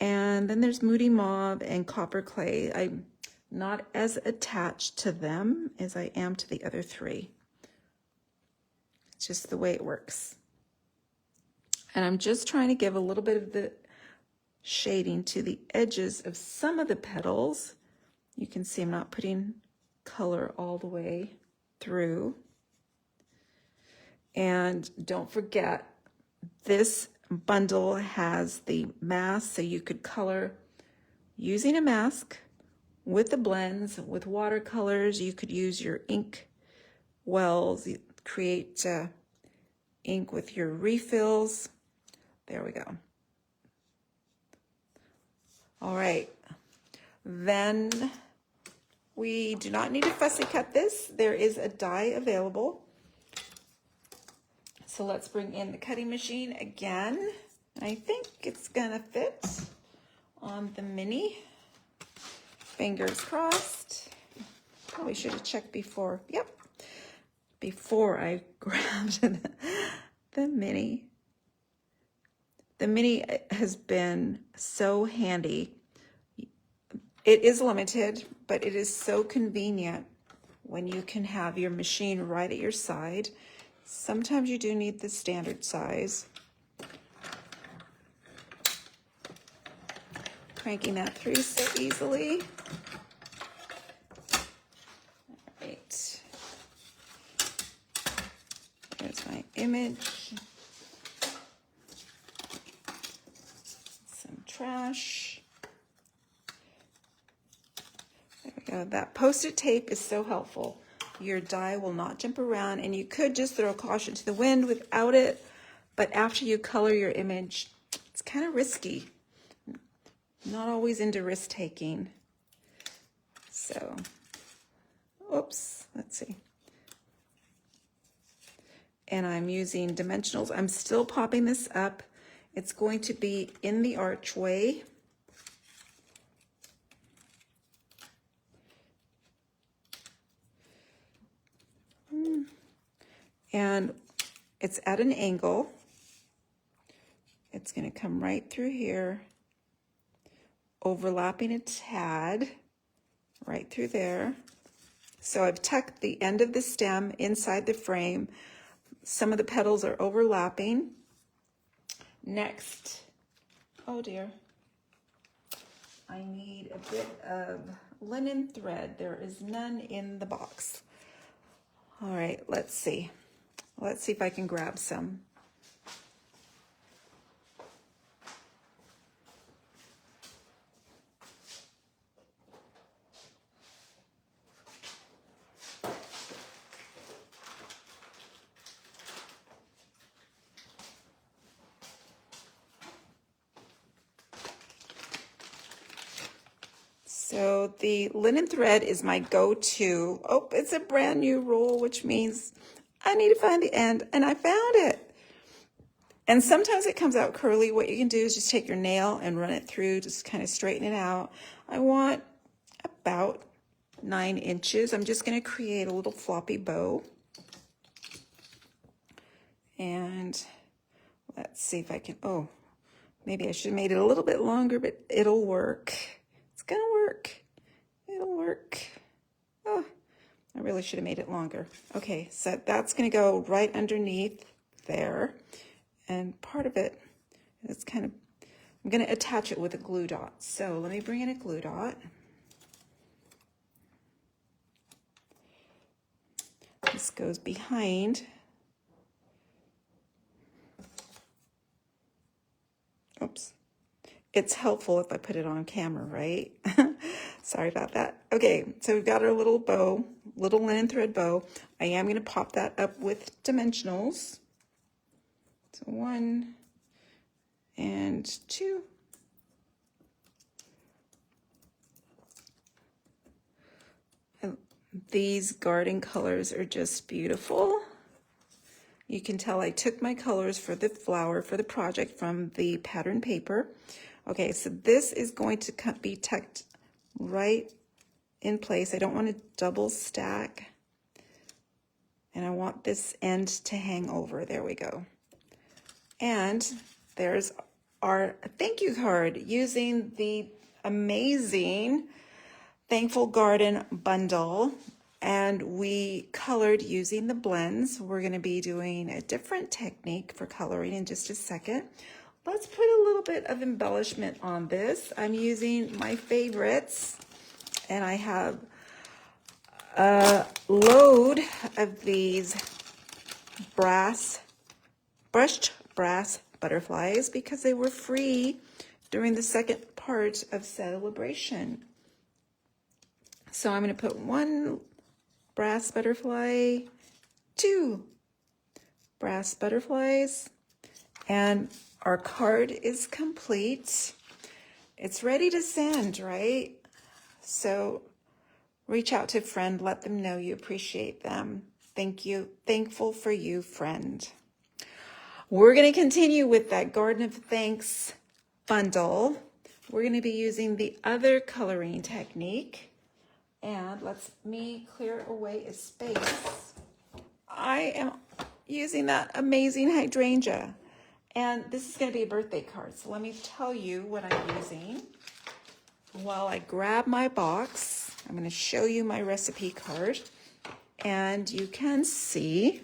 Speaker 1: And then there's Moody Mauve and Copper Clay. I'm not as attached to them as I am to the other 3. It's just the way it works. And I'm just trying to give a little bit of the shading to the edges of some of the petals. You can see I'm not putting color all the way through. And don't forget, this bundle has the mask, so you could color using a mask with the blends, with watercolors. You could use your ink wells, create ink with your refills. There we go. All right, then we do not need to fussy cut this. There is a die available. So let's bring in the cutting machine again. I think it's gonna fit on the mini. Fingers crossed. Probably should have checked before. Yep, before I grabbed the mini. The mini has been so handy. It is limited, but it is so convenient when you can have your machine right at your side. Sometimes you do need the standard size. Cranking that through so easily. All right. There's my image. Some trash. There we go. That Post-it tape is so helpful. Your die will not jump around, and you could just throw caution to the wind without it, but after you color your image, it's kind of risky. Not always into risk taking. So, oops, let's see. And I'm using dimensionals. I'm still popping this up. It's going to be in the archway. And it's at an angle. It's going to come right through here, overlapping a tad, right through there. So I've tucked the end of the stem inside the frame. Some of the petals are overlapping. Next, oh dear, I need a bit of linen thread. There is none in the box. All right, let's see. Let's see if I can grab some. So the linen thread is my go-to. Oh, it's a brand new roll, which means I need to find the end, and I found it. And sometimes it comes out curly. What you can do is just take your nail and run it through, just kind of straighten it out. I want about 9 inches. I'm just going to create a little floppy bow. And let's see if I can, oh, maybe I should have made it a little bit longer, but it'll work. It's going to work. It'll work. Oh, I really should have made it longer. Okay, so that's going to go right underneath there. And part of it is kind of, I'm going to attach it with a glue dot. So let me bring in a glue dot. This goes behind. Oops. It's helpful if I put it on camera, right? Sorry about that. Okay, so we've got our little bow, little linen thread bow. I am going to pop that up with dimensionals. So 1 and 2. These garden colors are just beautiful. You can tell I took my colors for the flower for the project from the pattern paper. Okay, so this is going to be tucked right in place. I don't want to double stack. And I want this end to hang over. There we go. And there's our thank you card using the amazing Thankful Garden bundle. And we colored using the blends. We're going to be doing a different technique for coloring in just a second. Let's put a little bit of embellishment on this. I'm using my favorites, and I have a load of these brushed brass butterflies because they were free during the second part of celebration. So I'm going to put one brass butterfly, two brass butterflies, and our card is complete. It's ready to send, right? So reach out to a friend, let them know you appreciate them. Thank you. Thankful for you, friend. We're going to continue with that Garden of Thanks bundle. We're going to be using the other coloring technique. And let me clear away a space. I am using that amazing hydrangea. And this is going to be a birthday card. So let me tell you what I'm using. While I grab my box, I'm going to show you my recipe card. And you can see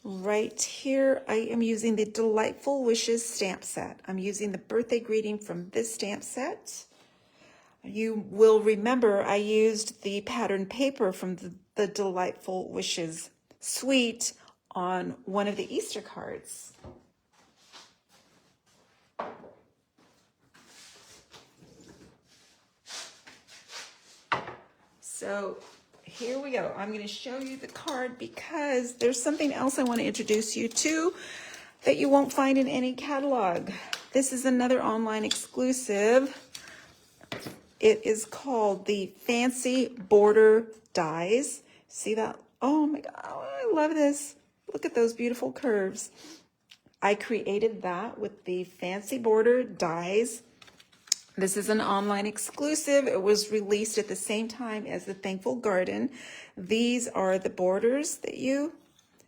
Speaker 1: right here, I am using the Delightful Wishes stamp set. I'm using the birthday greeting from this stamp set. You will remember I used the pattern paper from the Delightful Wishes suite on one of the Easter cards. So here we go. I'm going to show you the card because there's something else I want to introduce you to that you won't find in any catalog. This is another online exclusive. It is called the Fancy Border Dies. See that? Oh my God, I love this. Look at those beautiful curves. I created that with the Fancy Border Dies. This is an online exclusive. It was released at the same time as the Thankful Garden. These are the borders that you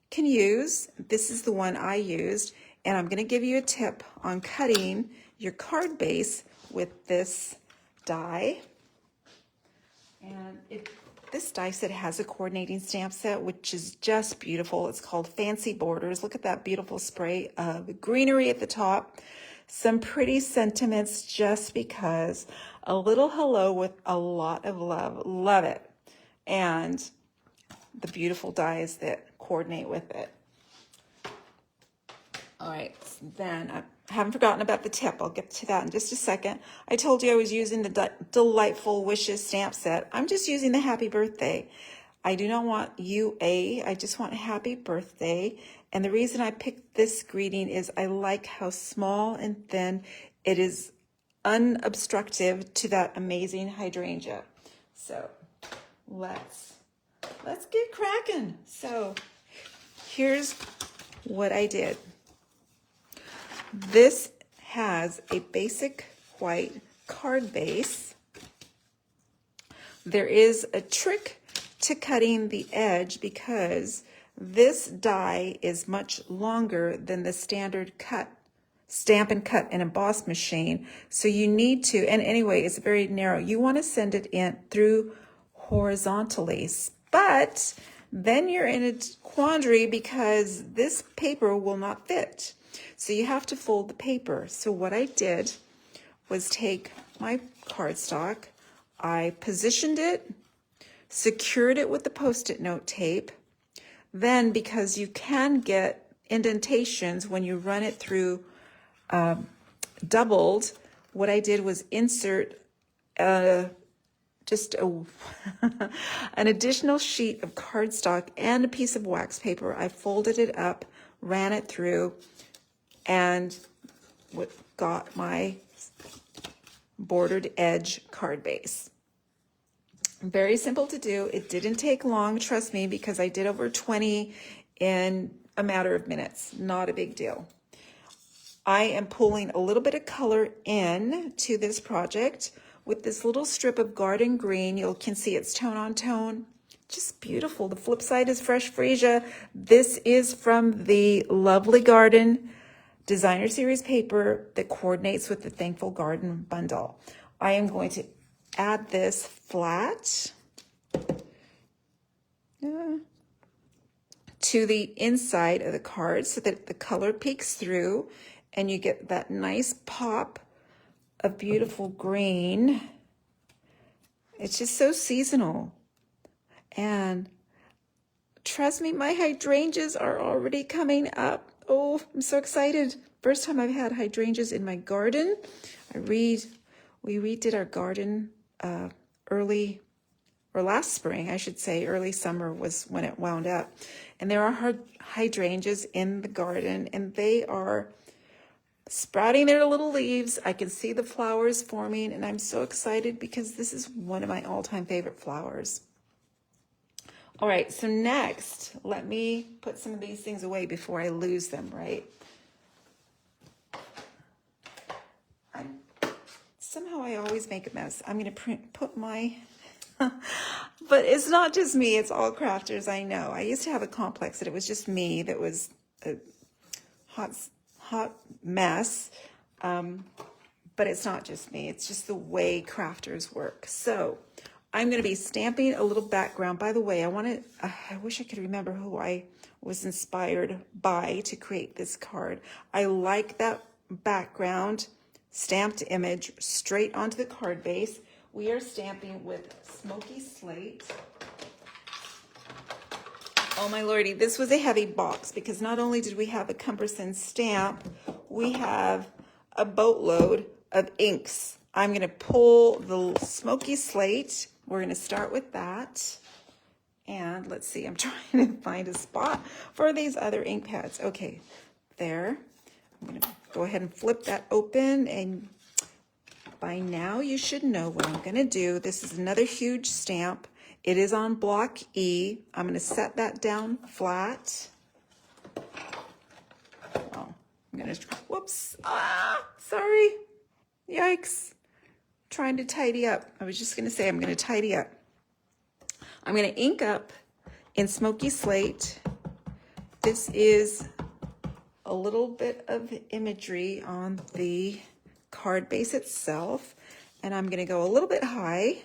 Speaker 1: can use. This is the one I used, and I'm going to give you a tip on cutting your card base with this die. And this die set has a coordinating stamp set, which is just beautiful. It's called Fancy Borders. Look at that beautiful spray of greenery at the top. Some pretty sentiments just because. A little hello with a lot of love. Love it. And the beautiful dies that coordinate with it. All right, then I haven't forgotten about the tip. I'll get to that in just a second. I told you I was using the Delightful Wishes stamp set. I'm just using the Happy Birthday. I do not want UA. I just want Happy Birthday. And the reason I picked this greeting is I like how small and thin it is, unobstructive to that amazing hydrangea. So let's get cracking. So here's what I did. This has a basic white card base. There is a trick to cutting the edge because this die is much longer than the standard stamp and cut and emboss machine. So you need to, and anyway, it's very narrow. You want to send it in through horizontally, but then you're in a quandary because this paper will not fit. So you have to fold the paper. So what I did was take my cardstock, I positioned it, secured it with the Post-it note tape. Then, because you can get indentations when you run it through doubled, what I did was insert just an additional sheet of cardstock and a piece of wax paper. I folded it up, ran it through, and got my bordered edge card base. Very simple to do. It didn't take long, trust me, because I did over 20 in a matter of minutes. Not a big deal. I am pulling a little bit of color in to this project with this little strip of garden green. You can see it's tone on tone. Just beautiful. The flip side is fresh freesia. This is from the Lovely Garden Designer Series paper that coordinates with the Thankful Garden bundle. I am going to add this flat to the inside of the card so that the color peeks through and you get that nice pop of beautiful green. It's just so seasonal. And trust me, my hydrangeas are already coming up. Oh, I'm so excited. First time I've had hydrangeas in my garden. We redid our garden last spring, I should say. Early summer was when it wound up. And there are hydrangeas in the garden, and they are sprouting their little leaves. I can see the flowers forming, and I'm so excited because this is one of my all-time favorite flowers. All right, so next, let me put some of these things away before I lose them, right? Somehow I always make a mess. I'm going to put my... But it's not just me, it's all crafters, I know. I used to have a complex that it was just me that was a hot mess. But it's not just me, it's just the way crafters work. So I'm going to be stamping a little background. By the way, I wish I could remember who I was inspired by to create this card. I like that background stamped image straight onto the card base. We are stamping with Smoky Slate. Oh my lordy, this was a heavy box because not only did we have a cumbersome stamp, we have a boatload of inks. I'm going to pull the Smoky Slate. We're going to start with that. And let's see, I'm trying to find a spot for these other ink pads. Okay, there. I'm going to go ahead and flip that open, and by now you should know what I'm going to do. This is another huge stamp. It is on block E. I'm going to set that down flat. Oh, I'm going to, whoops, sorry. Yikes. Trying to tidy up. I was just going to say I'm going to tidy up. I'm going to ink up in Smoky Slate. This is a little bit of imagery on the card base itself, and I'm going to go a little bit high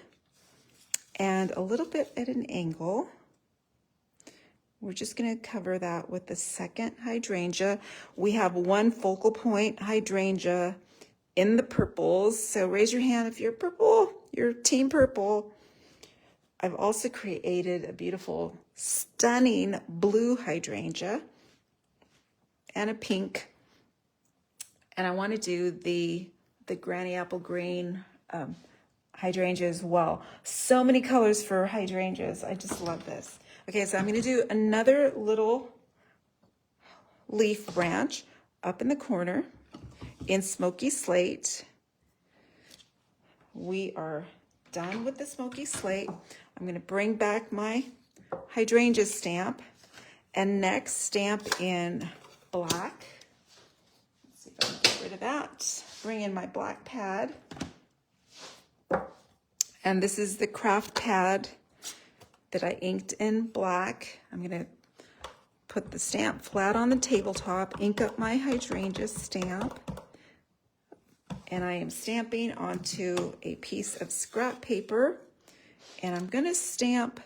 Speaker 1: and a little bit at an angle. We're just going to cover that with the second hydrangea. We have one focal point hydrangea in the purples, so raise your hand if you're purple, you're team purple. I've also created a beautiful, stunning blue hydrangea and a pink. And I want to do the granny apple green hydrangea as well. So many colors for hydrangeas. I just love this. Okay, so I'm going to do another little leaf branch up in the corner in Smoky Slate. We are done with the Smoky Slate. I'm going to bring back my hydrangea stamp and next stamp in black. Let's see if I can get rid of that. Bring in my black pad. And this is the craft pad that I inked in black. I'm going to put the stamp flat on the tabletop, ink up my hydrangea stamp, and I am stamping onto a piece of scrap paper, and I'm going to stamp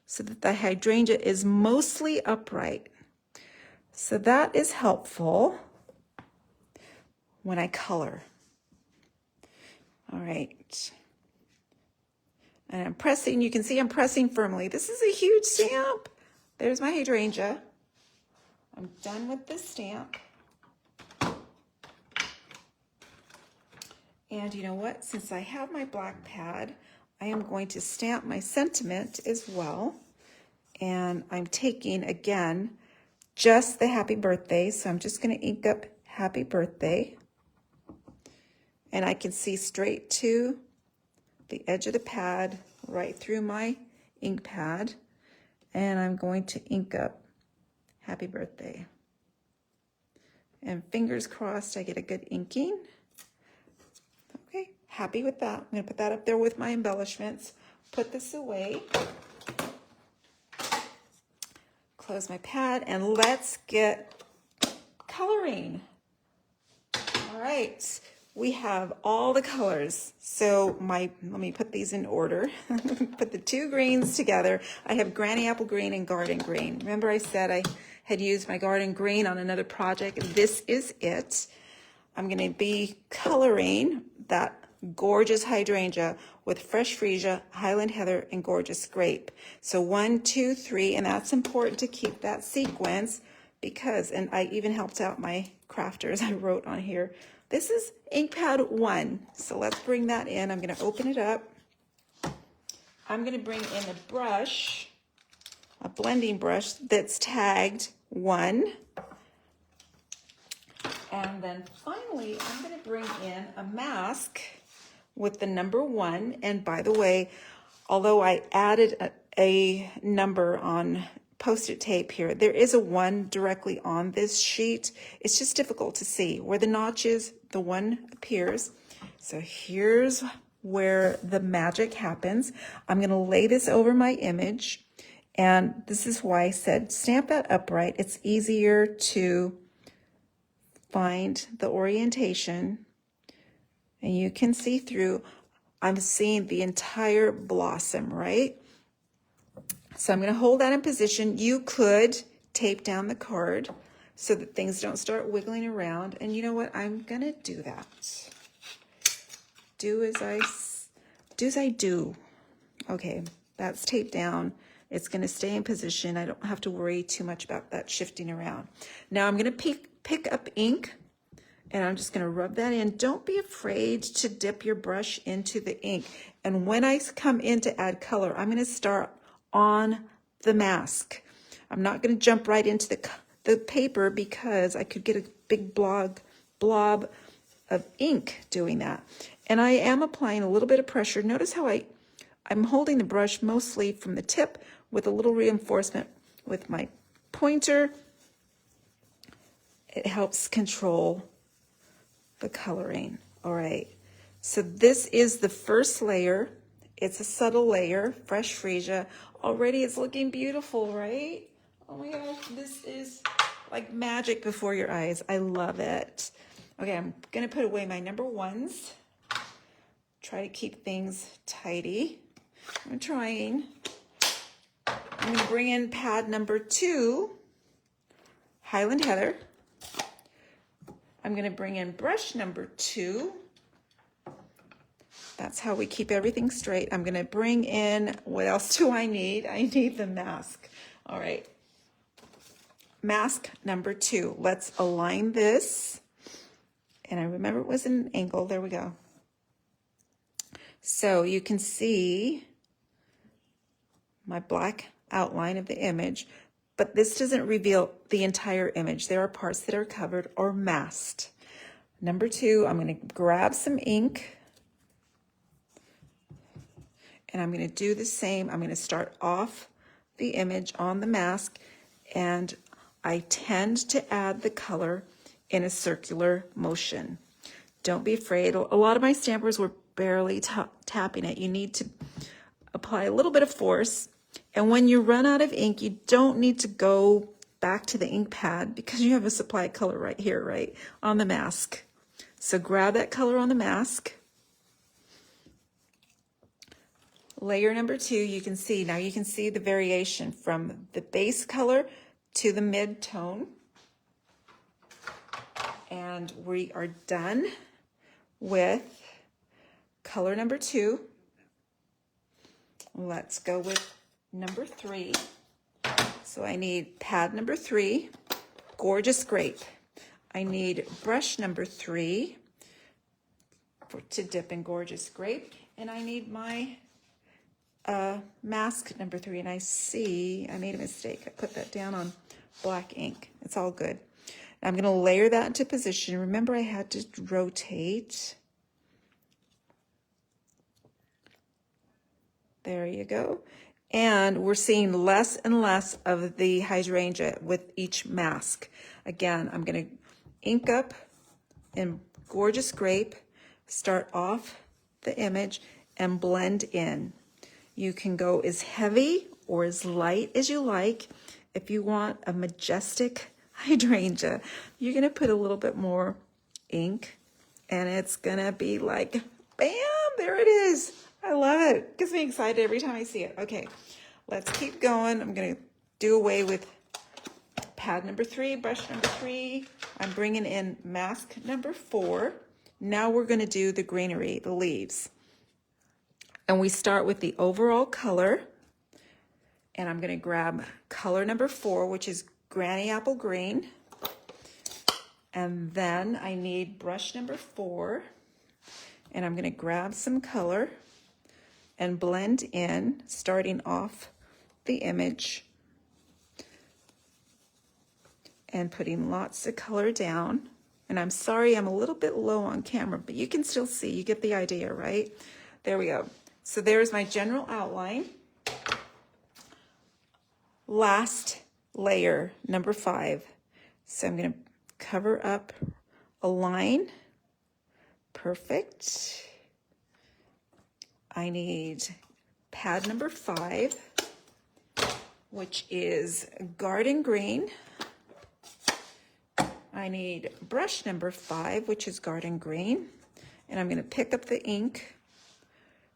Speaker 1: so that the hydrangea is mostly upright. So that is helpful when I color. All right. And I'm pressing, you can see I'm pressing firmly. This is a huge stamp. There's my hydrangea. I'm done with this stamp. And you know what? Since I have my black pad, I am going to stamp my sentiment as well. And I'm taking, again, just the happy birthday. So I'm just going to ink up happy birthday. And I can see straight to the edge of the pad right through my ink pad, and I'm going to ink up happy birthday. And fingers crossed I get a good inking. Okay, happy with that. I'm gonna put that up there with my embellishments. Put this away. Close my pad, and let's get coloring. All right, we have all the colors. So let me put these in order. Put the two greens together. I have Granny Apple Green and Garden Green. Remember I said I had used my Garden Green on another project. This is it. I'm gonna be coloring that gorgeous hydrangea with Fresh Freesia, Highland Heather, and Gorgeous Grape. So 1, 2, 3, and that's important to keep that sequence because, and I even helped out my crafters, I wrote on here, this is ink pad 1. So let's bring that in. I'm gonna open it up. I'm gonna bring in a brush, a blending brush that's tagged 1. And then finally, I'm going to bring in a mask with the number 1. And by the way, although I added a number on Post-it tape here, there is a 1 directly on this sheet. It's just difficult to see. Where the notch is, the 1 appears. So here's where the magic happens. I'm going to lay this over my image. And this is why I said stamp that upright. It's easier to find the orientation, and you can see through. I'm seeing the entire blossom, right? So I'm going to hold that in position. You could tape down the card so that things don't start wiggling around. And you know what? I'm going to do that. Do as I do. Okay, that's taped down. It's going to stay in position. I don't have to worry too much about that shifting around. Now I'm going to pick up ink, and I'm just going to rub that in. Don't be afraid to dip your brush into the ink. And when I come in to add color, I'm going to start on the mask. I'm not going to jump right into the paper because I could get a big blob of ink doing that. And I am applying a little bit of pressure. Notice how I'm holding the brush mostly from the tip with a little reinforcement with my pointer. It helps control the coloring. All right, so this is the first layer. It's a subtle layer, Fresh Freesia. Already it's looking beautiful, right? Oh my gosh, this is like magic before your eyes. I love it. Okay, I'm gonna put away my number 1s. Try to keep things tidy. I'm trying. I'm gonna bring in pad number 2, Highland Heather. I'm going to bring in brush number 2. That's how we keep everything straight. I'm going to bring in, what else do I need? I need the mask. All right. Mask number 2. Let's align this. And I remember it was an angle. There we go. So you can see my black outline of the image. But this doesn't reveal the entire image. There are parts that are covered or masked. Number 2, I'm going to grab some ink. And I'm going to do the same. I'm going to start off the image on the mask. And I tend to add the color in a circular motion. Don't be afraid. A lot of my stampers were barely tapping it. You need to apply a little bit of force. And when you run out of ink, you don't need to go back to the ink pad because you have a supply color right here, right, on the mask. So grab that color on the mask. Layer number 2, you can see, now you can see the variation from the base color to the mid-tone. And we are done with color number 2. Let's go with number 3. So I need pad number 3, Gorgeous Grape. I need brush number 3 to dip in Gorgeous Grape. And I need my mask number 3. And I see I made a mistake. I put that down on black ink. It's all good. I'm going to layer that into position. Remember, I had to rotate. There you go. And we're seeing less and less of the hydrangea with each mask. Again, I'm going to ink up in Gorgeous Grape, start off the image, and blend in. You can go as heavy or as light as you like. If you want a majestic hydrangea, you're going to put a little bit more ink, and it's going to be like, bam, there it is. I love it. It gets me excited every time I see it. Okay, let's keep going. I'm going to do away with pad number 3, brush number 3. I'm bringing in mask number 4. Now we're going to do the greenery, the leaves. And we start with the overall color. And I'm going to grab color number 4, which is Granny Apple Green. And then I need brush number 4. And I'm going to grab some color and blend in, starting off the image and putting lots of color down. And I'm sorry, I'm a little bit low on camera, but you can still see, you get the idea, right? There we go. So there's my general outline. Last layer, number 5. So I'm going to cover up a line. Perfect. I need pad number 5, which is Garden Green. I need brush number 5, which is Garden Green. And I'm going to pick up the ink,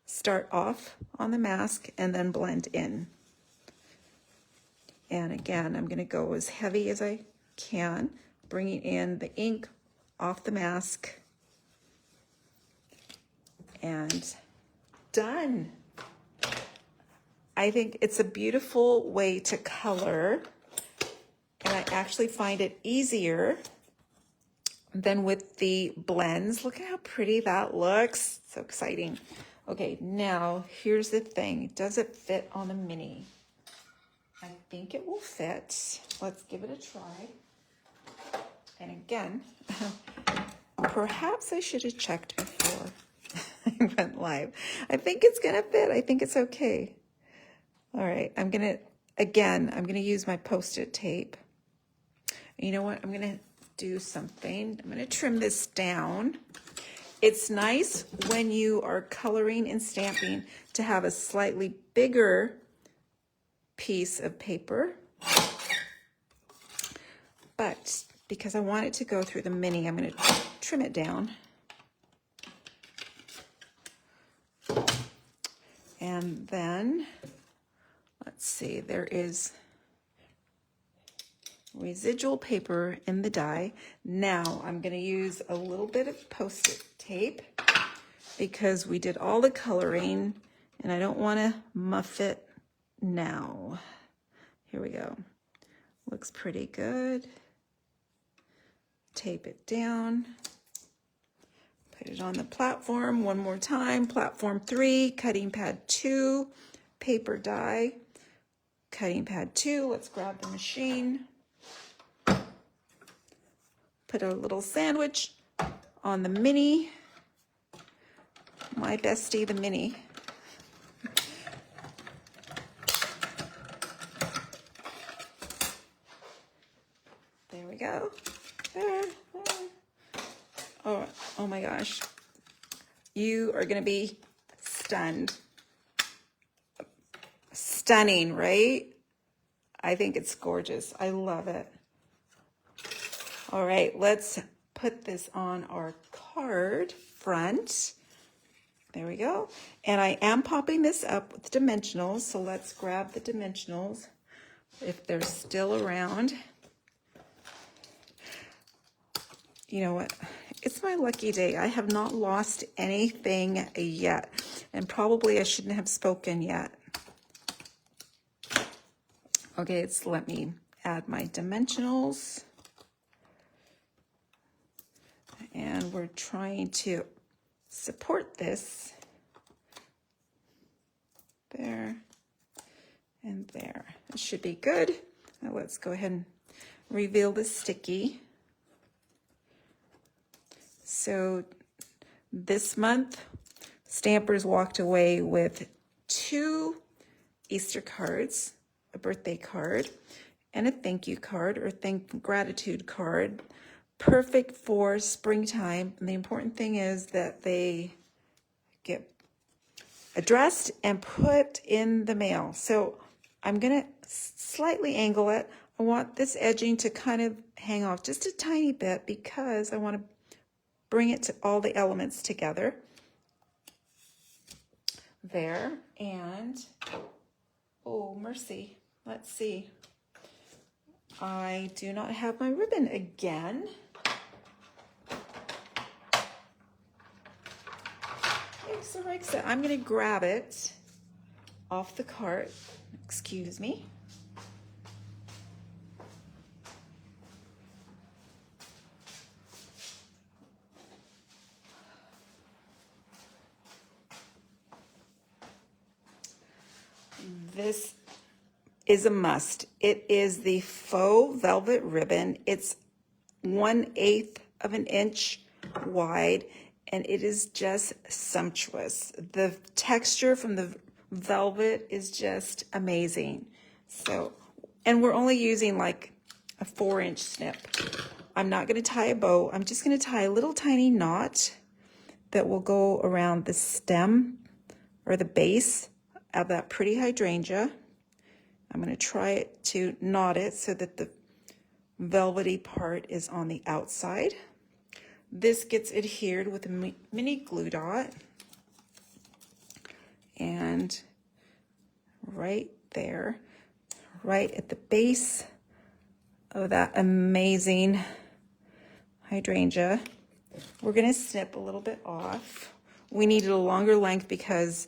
Speaker 1: start off on the mask, and then blend in. And again, I'm going to go as heavy as I can, bringing in the ink off the mask. And done. I think it's a beautiful way to color, and I actually find it easier than with the blends. Look at how pretty that looks. So exciting. Okay, now here's the thing. Does it fit on the mini? I think it will fit. Let's give it a try. And again, perhaps I should have checked before I went live. I think it's gonna fit. I think it's okay. All right, I'm gonna use my Post-it tape. You know what? I'm gonna do something. I'm gonna trim this down. It's nice when you are coloring and stamping to have a slightly bigger piece of paper. But because I want it to go through the mini, I'm gonna trim it down. And then, let's see, there is residual paper in the die. Now I'm going to use a little bit of Post-it tape because we did all the coloring and I don't want to muff it now. Here we go. Looks pretty good. Tape it down. Put it on the platform one more time. Platform 3, cutting pad 2, paper die, cutting pad 2. Let's grab the machine. Put a little sandwich on the mini. My bestie, the mini. There we go. There. Oh my gosh. You are going to be stunned. Stunning, right? I think it's gorgeous. I love it. All right, let's put this on our card front. There we go. And I am popping this up with dimensionals, so let's grab the dimensionals if they're still around. You know what? It's my lucky day. I have not lost anything yet, and probably I shouldn't have spoken yet. Okay, let me add my dimensionals. And we're trying to support this. There and there. It should be good. Now let's go ahead and reveal the sticky. So this month, Stampers walked away with 2 Easter cards, a birthday card, and a thank you card or gratitude card. Perfect for springtime. And the important thing is that they get addressed and put in the mail. So I'm gonna slightly angle it. I want this edging to kind of hang off just a tiny bit because I want to bring it to all the elements together. There, and oh mercy, let's see. I do not have my ribbon again. I'm going to grab it off the cart. Excuse me. This is a must. It is the faux velvet ribbon. It's 1/8 of an inch wide, and it is just sumptuous. The texture from the velvet is just amazing. So, and we're only using like a 4-inch snip. I'm not going to tie a bow. I'm just going to tie a little tiny knot that will go around the stem or the base of that pretty hydrangea. I'm going to try it to knot it so that the velvety part is on the outside. This gets adhered with a mini glue dot. And right there, right at the base of that amazing hydrangea, we're going to snip a little bit off. We needed a longer length because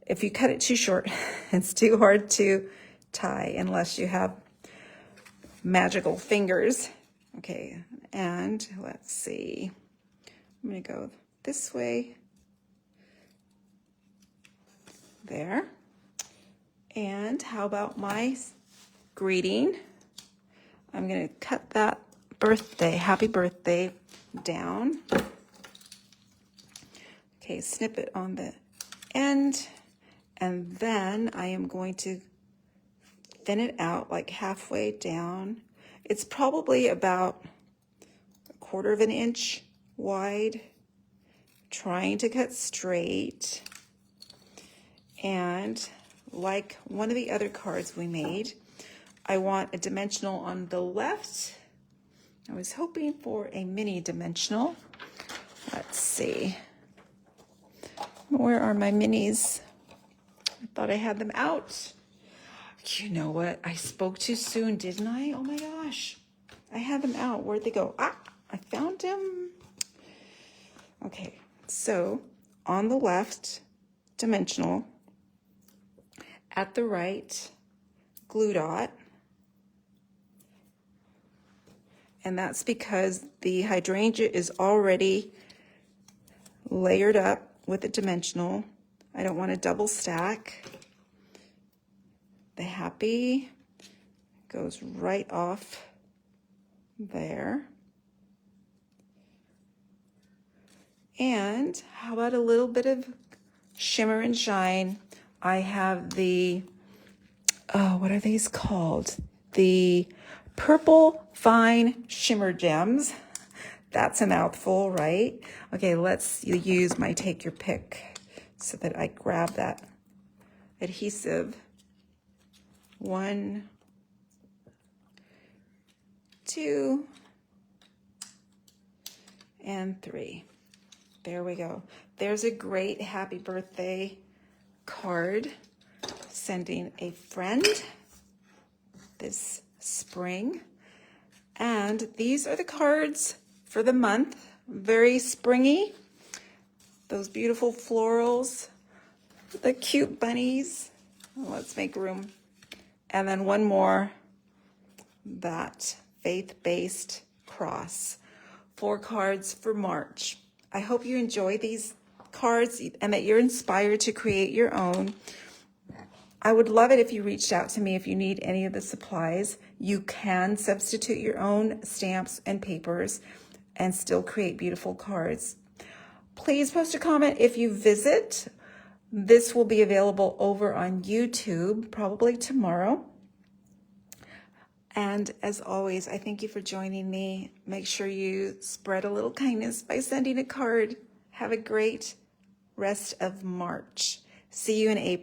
Speaker 1: if you cut it too short, it's too hard to tie unless you have magical fingers. Okay, and let's see. I'm going to go this way. There. And how about my greeting? I'm going to cut that happy birthday down. Okay, snip it on the end. And then I am going to thin it out like halfway down. It's probably about 1/4 of an inch wide, trying to cut straight. And like one of the other cards we made, I want a dimensional on the left. I was hoping for a mini dimensional. Let's see. Where are my minis? I thought I had them out. You know what? I spoke too soon, didn't I? Oh my gosh. I had them out. Where'd they go? Ah, I found them. Okay, so on the left, dimensional. At the right, glue dot. And that's because the hydrangea is already layered up with a dimensional. I don't want to double stack. The happy goes right off there. And how about a little bit of shimmer and shine? I have the, what are these called? The purple fine shimmer gems. That's a mouthful, right? Okay, let's use my take your pick so that I grab that adhesive. 1, 2, and 3. There we go. There's a great happy birthday card, sending a friend this spring. And these are the cards for the month. Very springy. Those beautiful florals, the cute bunnies. Let's make room. And then one more, that faith-based cross. 4 cards for March. I hope you enjoy these cards and that you're inspired to create your own. I would love it if you reached out to me if you need any of the supplies. You can substitute your own stamps and papers and still create beautiful cards. Please post a comment if you visit This will be available over on YouTube probably tomorrow. And as always, I thank you for joining me. Make sure you spread a little kindness by sending a card. Have a great rest of March. See you in April.